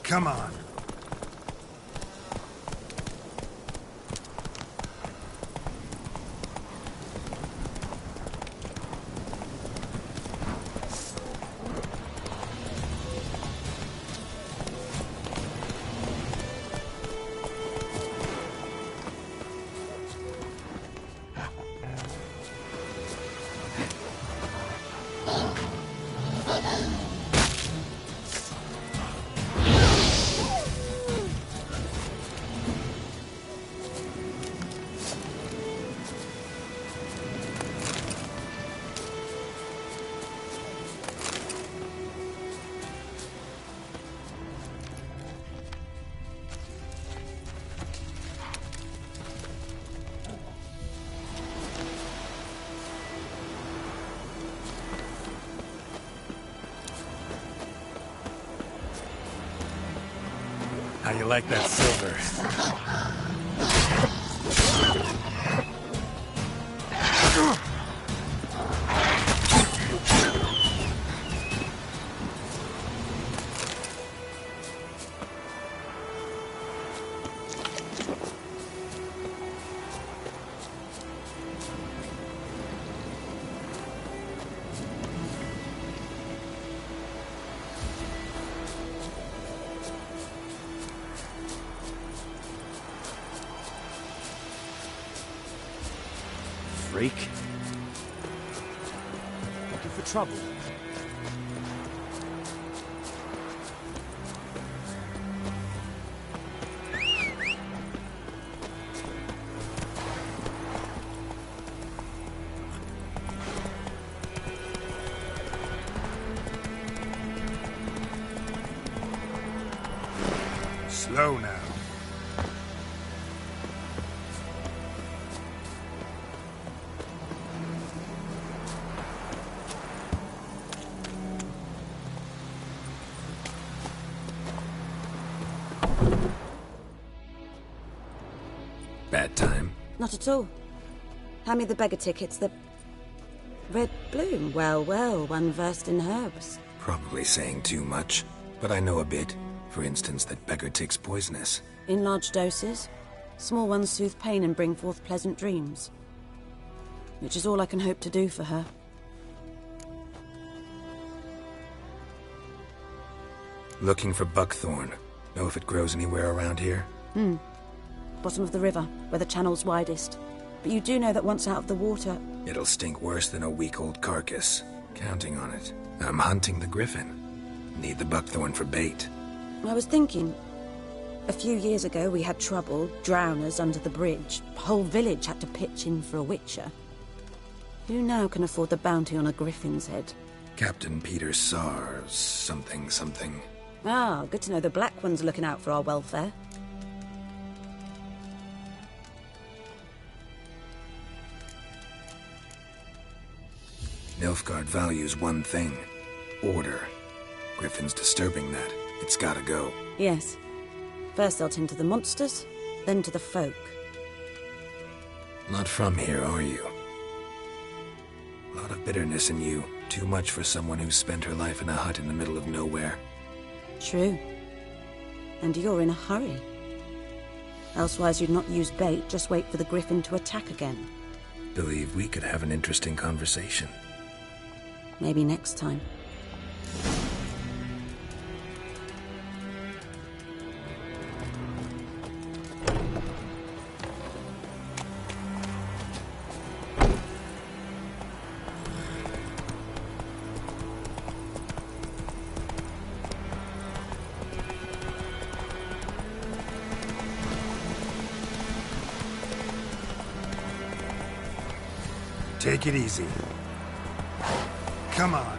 Come on. How you like that silver? Freak. Looking for trouble? Slow now. Bad time? Not at all. Hand me the beggar tickets, the... Red bloom. Well, well, one versed in herbs. Probably saying too much, but I know a bit. For instance, that beggar tick's poisonous. In large doses. Small ones soothe pain and bring forth pleasant dreams. Which is all I can hope to do for her. Looking for buckthorn. Know if it grows anywhere around here? Bottom of the river, where the channel's widest. But you do know that once out of the water... It'll stink worse than a week-old carcass. Counting on it. I'm hunting the griffin. Need the buckthorn for bait. I was thinking... A few years ago we had trouble, drowners under the bridge. Whole village had to pitch in for a witcher. Who now can afford the bounty on a griffin's head? Captain Peter Sars, something. Ah, good to know the Black One's looking out for our welfare. Nilfgaard values one thing. Order. Griffin's disturbing that. It's gotta go. Yes. First they'll tend to the monsters, then to the folk. Not from here, are you? A lot of bitterness in you. Too much for someone who's spent her life in a hut in the middle of nowhere. True. And you're in a hurry. Elsewise you'd not use bait, just wait for the griffin to attack again. Believe we could have an interesting conversation. Maybe next time. Take it easy. Come on.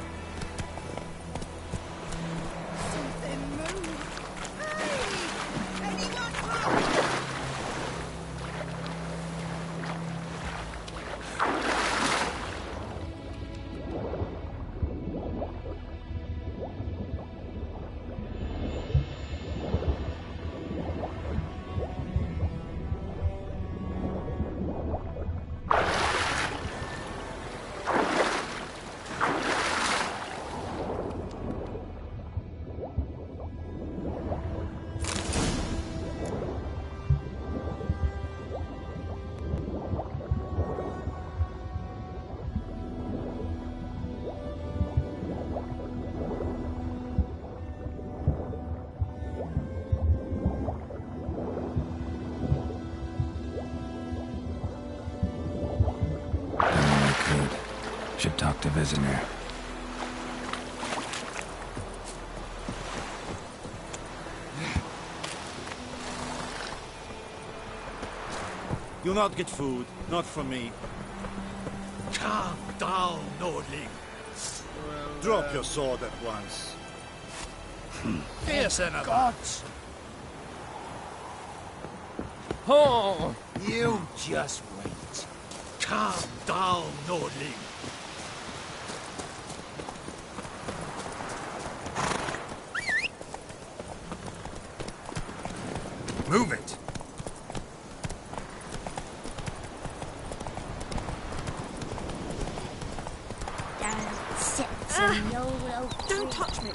Should talk to Vesemir. You'll not get food, not from me. Calm down, Nordling. Drop your sword at once. Here's another. Gods! Oh! You just wait. Calm down, Nordling. Move it. Don't touch me.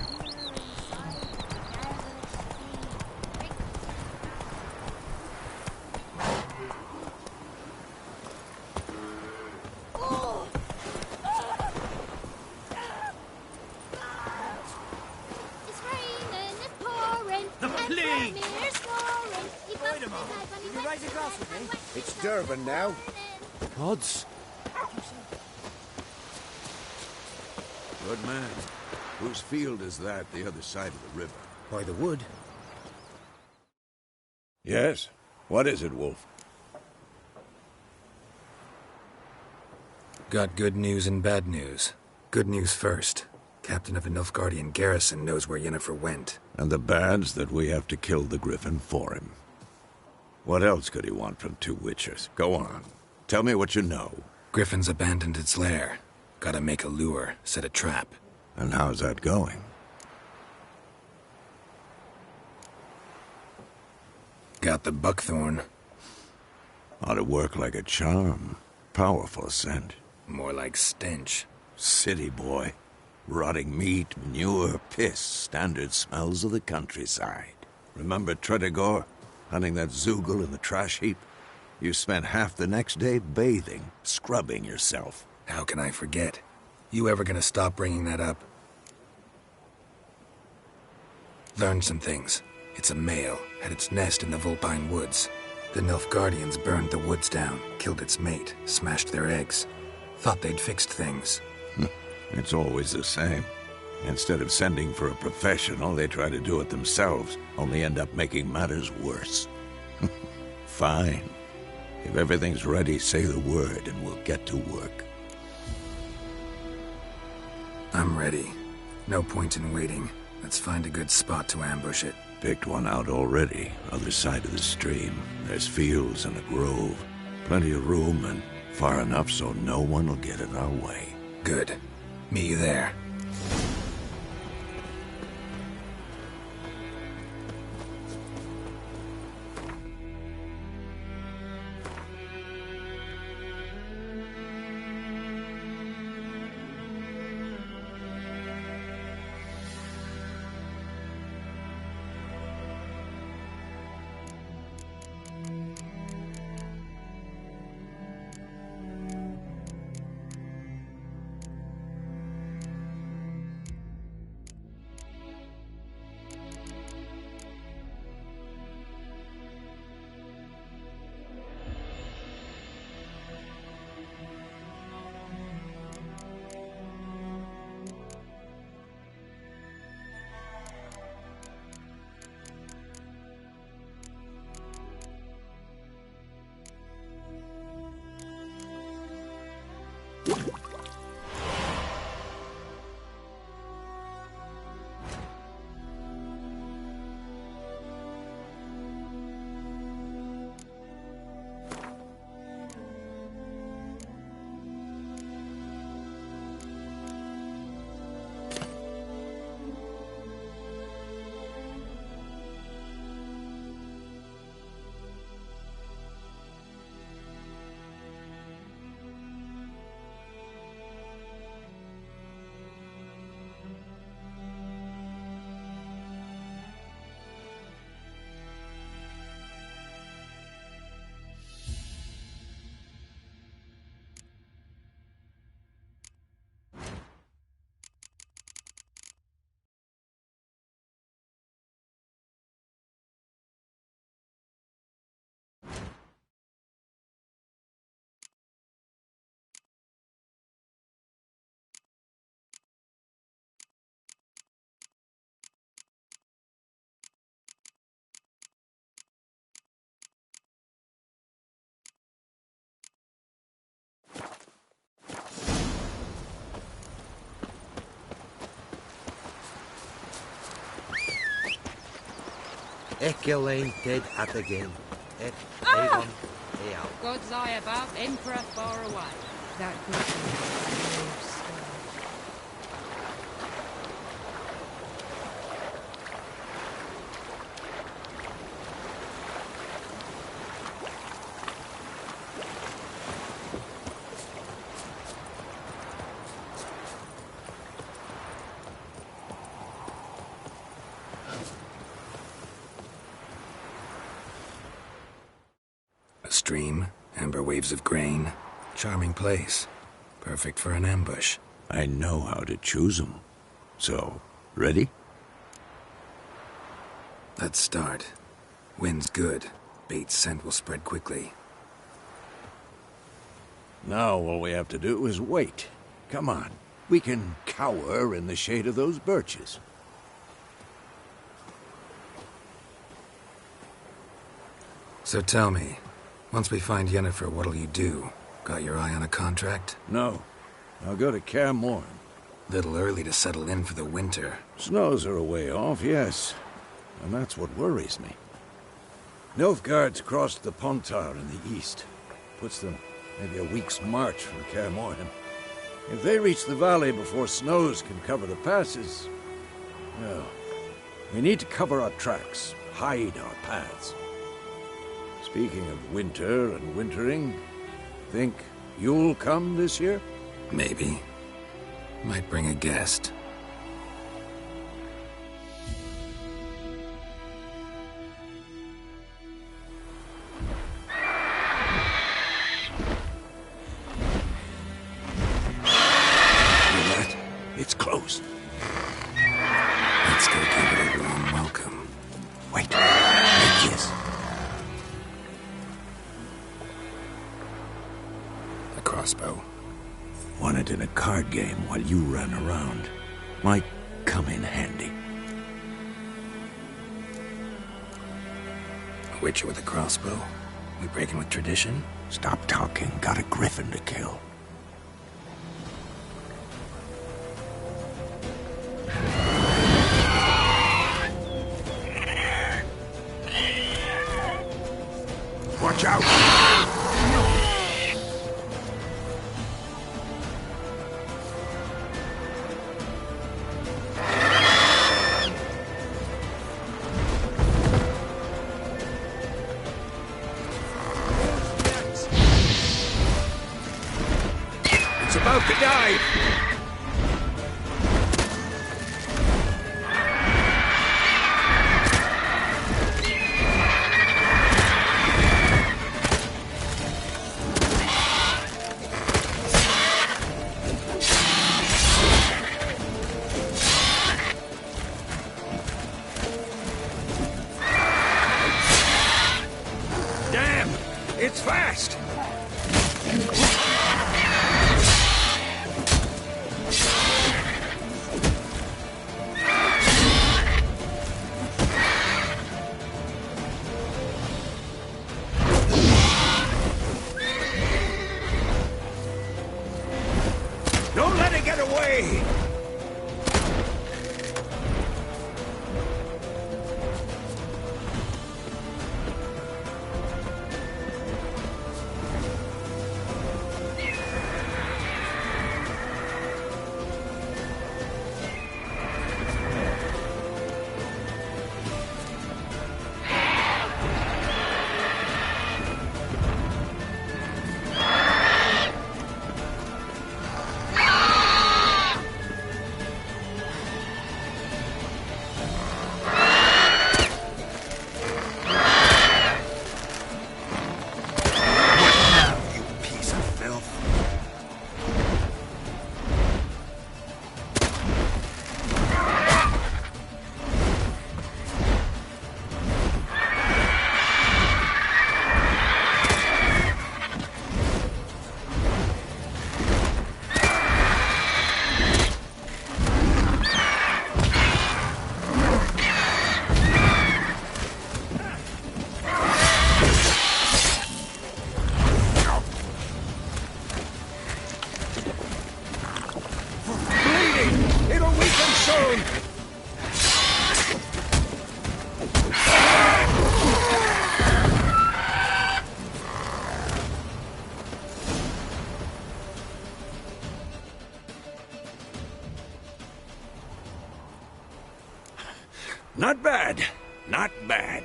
It's raining, it's pouring, The and plague! Vermeer's snoring. He bumped his head when he You went raise a to glass bed with me? and wet It's his Durban now. Odds. Good man. Whose field is that, the other side of the river? By the wood. Yes? What is it, Wolf? Got good news and bad news. Good news first. Captain of the Nilfgaardian garrison knows where Yennefer went. And the bad's that we have to kill the Griffin for him. What else could he want from two witchers? Go on. Tell me what you know. Griffin's abandoned its lair. Gotta make a lure, set a trap. And how's that going? Got the buckthorn. Ought to work like a charm. Powerful scent. More like stench. City boy. Rotting meat, manure, piss. Standard smells of the countryside. Remember Tredegor? Hunting that Zoogle in the trash heap? You spent half the next day bathing, scrubbing yourself. How can I forget? You ever gonna stop bringing that up? Learned some things. It's a male, had its nest in the Vulpine Woods. The Nilfgaardians burned the woods down, killed its mate, smashed their eggs. Thought they'd fixed things. It's always the same. Instead of sending for a professional, they try to do it themselves, only end up making matters worse. Fine. If everything's ready, say the word and we'll get to work. I'm ready. No point in waiting. Let's find a good spot to ambush it. Picked one out already, other side of the stream. There's fields and a grove. Plenty of room and far enough so no one will get in our way. Good. Meet you there. Echelane dead at again. Ek Avon Eal. God's eye above, Emperor far away. That could be A stream, amber waves of grain. Charming place. Perfect for an ambush. I know how to choose them. So, ready? Let's start. Wind's good. Bait's scent will spread quickly. Now all we have to do is wait. Come on. We can cower in the shade of those birches. So tell me, once we find Yennefer, what'll you do? Got your eye on a contract? No. I'll go to Kaer Morhen. Little early to settle in for the winter. Snows are a way off, yes. And that's what worries me. Nilfgaard's crossed the Pontar in the east. Puts them maybe a week's march from Kaer Morhen. If they reach the valley before snows can cover the passes, well, we need to cover our tracks, hide our paths. Speaking of winter and wintering, think you'll come this year? Maybe. Might bring a guest. It's close. Let's go give it a warm welcome. Wait. Yes. A crossbow. Won it in a card game while you ran around. Might come in handy. A witcher with a crossbow? We breaking with tradition? Stop talking. Got a griffin to kill. Watch out! It's about to die! It's fast! Don't let it get away! It'll weaken soon! Not bad. Not bad.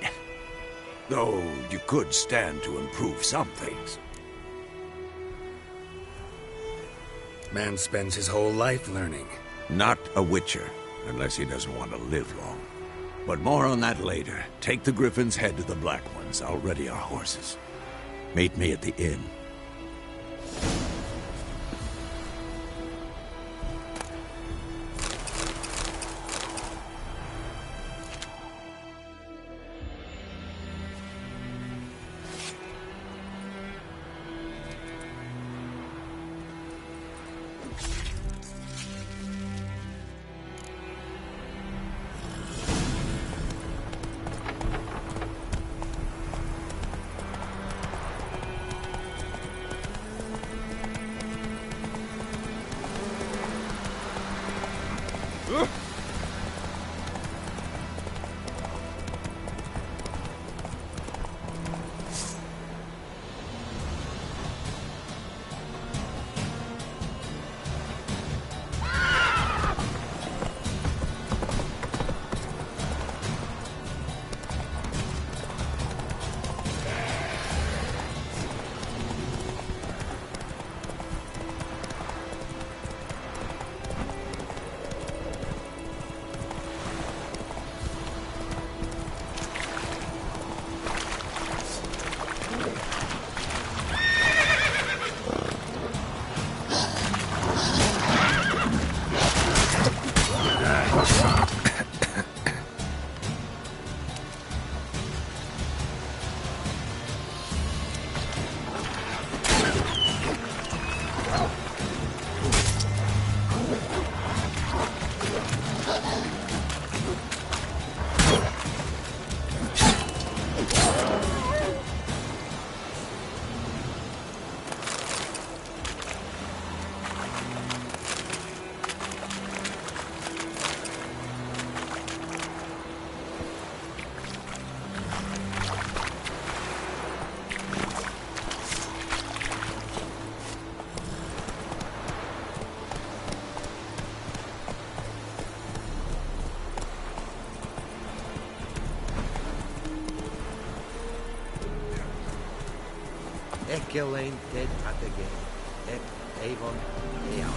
Though you could stand to improve some things. Man spends his whole life learning. Not a witcher, unless he doesn't want to live long. But more on that later. Take the Griffin's head to the Black Ones. I'll ready our horses. Meet me at the inn. Elaine dead at the gate. Avon, out.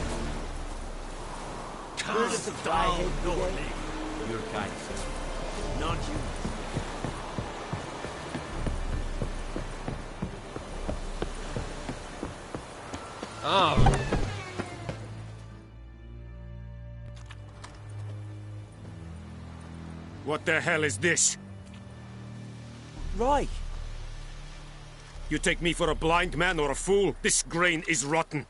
Where's the die? Your kind, sir. Not you. Oh. What the hell is this? Right. You take me for a blind man or a fool? This grain is rotten.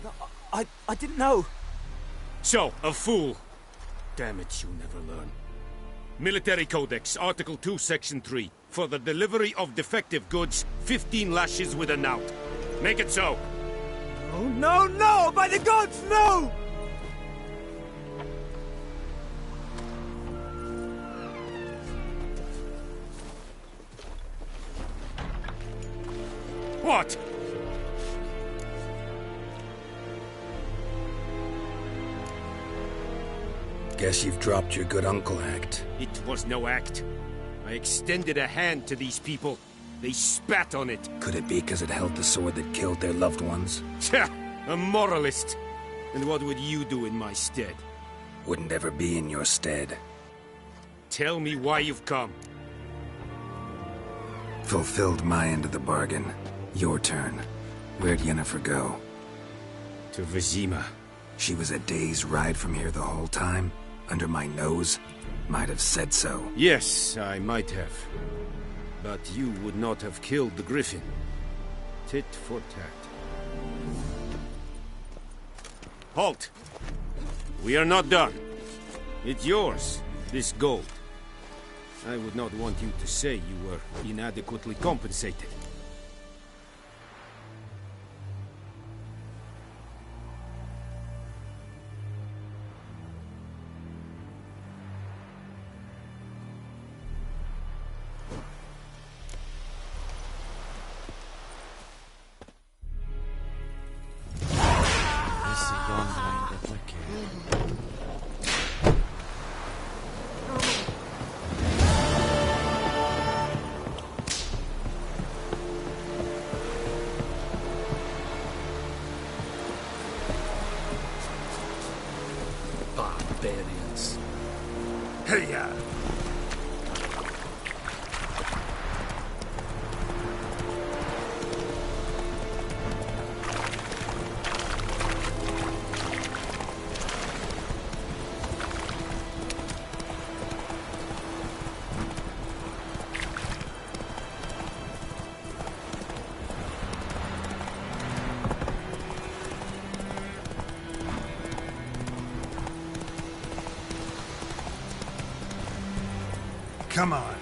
No, I didn't know. So, a fool. Damn it, you never learn. Military Codex, Article 2, Section 3. For the delivery of defective goods, 15 lashes with a knout. Make it so. Oh, no, no! By the gods, no! What? Guess you've dropped your good uncle act. It was no act. I extended a hand to these people. They spat on it. Could it be because it held the sword that killed their loved ones? Tja, a moralist. And what would you do in my stead? Wouldn't ever be in your stead. Tell me why you've come. Fulfilled my end of the bargain. Your turn. Where'd Yennefer go? To Vizima. She was a day's ride from here the whole time? Under my nose? Might have said so. Yes, I might have. But you would not have killed the Griffin. Tit for tat. Halt! We are not done. It's yours, this gold. I would not want you to say you were inadequately compensated. Hey-ya! Come on.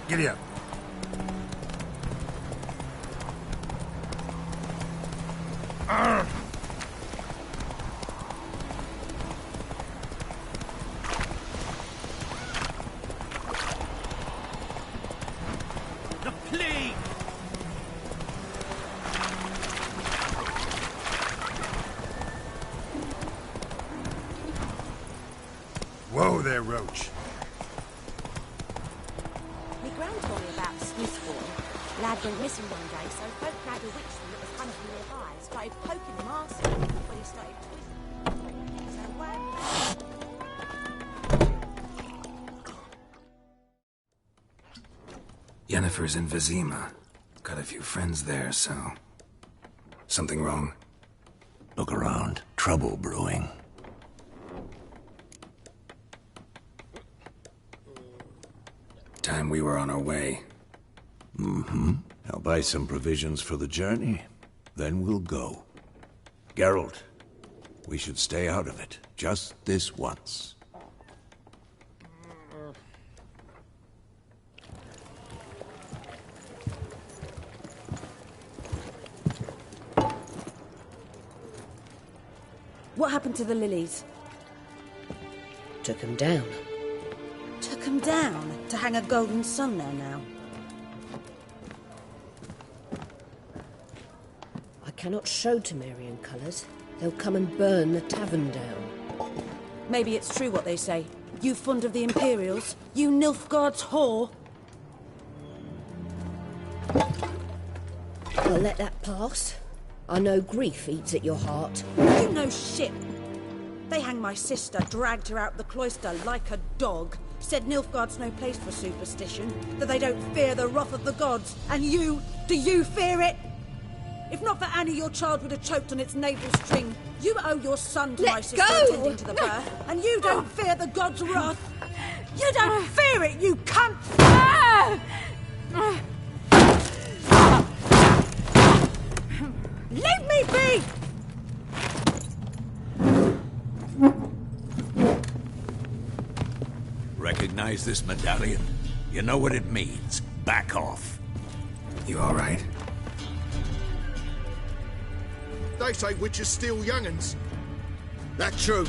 Giddy up. The plague! Whoa there, Roach. My gran told me about Smithbourne. Lad went missing one day, so folk grabbed a witch that was hunting nearby and started poking him arse when he started twisting. So, Yennefer's in Vizima. Got a few friends there, so... Something wrong? Look around. Trouble brewing. Time we were on our way. Mm-hmm. I'll buy some provisions for the journey. Then we'll go. Geralt, we should stay out of it. Just this once. What happened to the lilies? Took 'em down. Took 'em down to hang a golden sun there now. I cannot show Temerian colours. They'll come and burn the tavern down. Maybe it's true what they say. You fond of the Imperials? You Nilfgaard's whore? I'll let that pass. I know grief eats at your heart. You know shit. They hanged my sister, dragged her out the cloister like a dog. Said Nilfgaard's no place for superstition, that they don't fear the wrath of the gods. And you, do you fear it? If not for Annie, your child would have choked on its navel string. You owe your son to my sister attending to the birth, and you don't fear the gods' wrath. You don't fear it, you cunt! Leave me be! Recognize this medallion? You know what it means. Back off. You all right? They say witches steal young'uns. That true?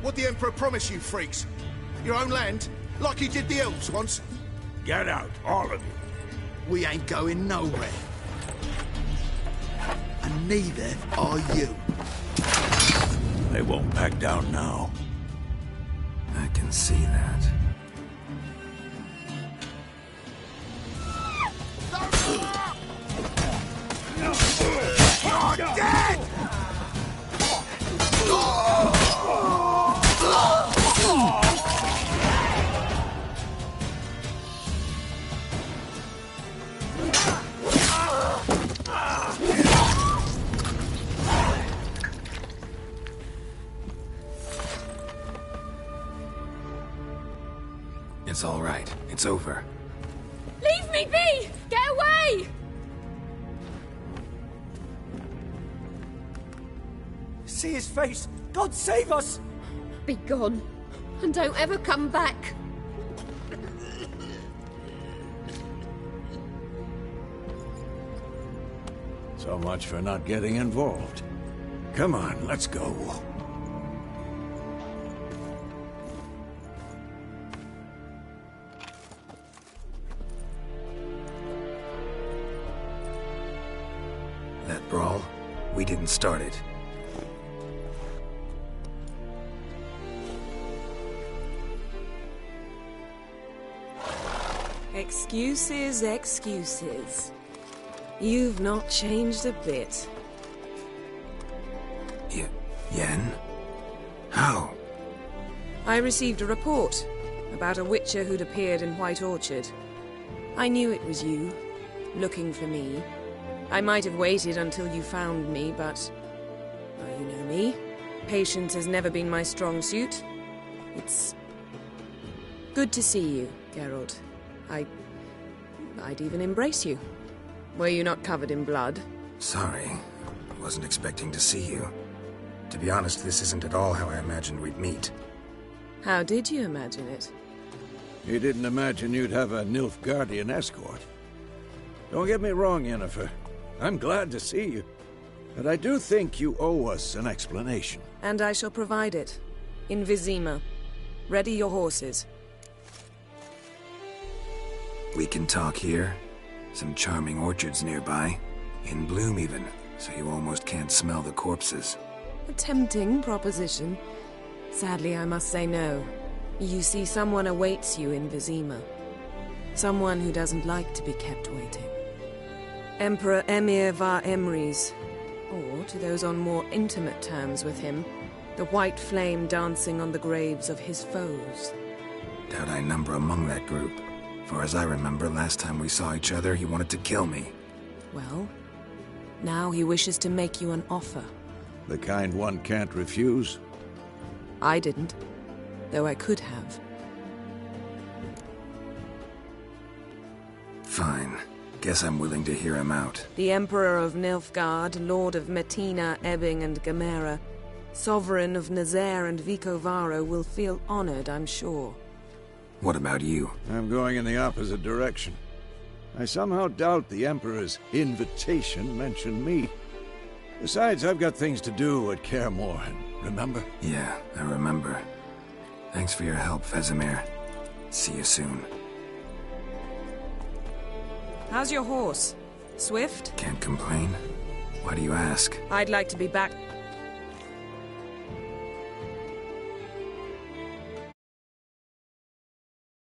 What the Emperor promise you, freaks? Your own land? like he did the elves once? Get out, all of you. We ain't going nowhere. And neither are you. They won't back down now. I can see that. You're dead! It's all right. It's over. Leave me be! Get away! See his face! God save us! Be gone, and don't ever come back. So much for not getting involved. Come on, let's go. That brawl, we didn't start it. Excuses, excuses. You've not changed a bit. Yen? How? I received a report about a witcher who'd appeared in White Orchard. I knew it was you, looking for me. I might have waited until you found me, but... well, you know me. Patience has never been my strong suit. It's... good to see you, Geralt. I'd even embrace you. Were you not covered in blood? Sorry. Wasn't expecting to see you. To be honest, this isn't at all how I imagined we'd meet. How did you imagine it? You didn't imagine you'd have a Nilfgaardian escort. Don't get me wrong, Yennefer. I'm glad to see you. But I do think you owe us an explanation. And I shall provide it. In Vizima. Ready your horses. We can talk here. Some charming orchards nearby. In bloom even, so you almost can't smell the corpses. A tempting proposition. Sadly, I must say no. You see, someone awaits you in Vizima. Someone who doesn't like to be kept waiting. Emperor Emir var Emrys. Or, to those on more intimate terms with him, the white flame dancing on the graves of his foes. Doubt I number among that group. Far as I remember, last time we saw each other, he wanted to kill me. Well, now he wishes to make you an offer. The kind one can't refuse? I didn't, though I could have. Fine. Guess I'm willing to hear him out. The Emperor of Nilfgaard, Lord of Metina, Ebbing and Gamera, Sovereign of Nazaire and Vicovaro will feel honored, I'm sure. What about you? I'm going in the opposite direction. I somehow doubt the Emperor's invitation mentioned me. Besides, I've got things to do at Kaer Morhen, remember? Yeah, I remember. Thanks for your help, Vesemir. See you soon. How's your horse? Swift? Can't complain. Why do you ask? I'd like to be back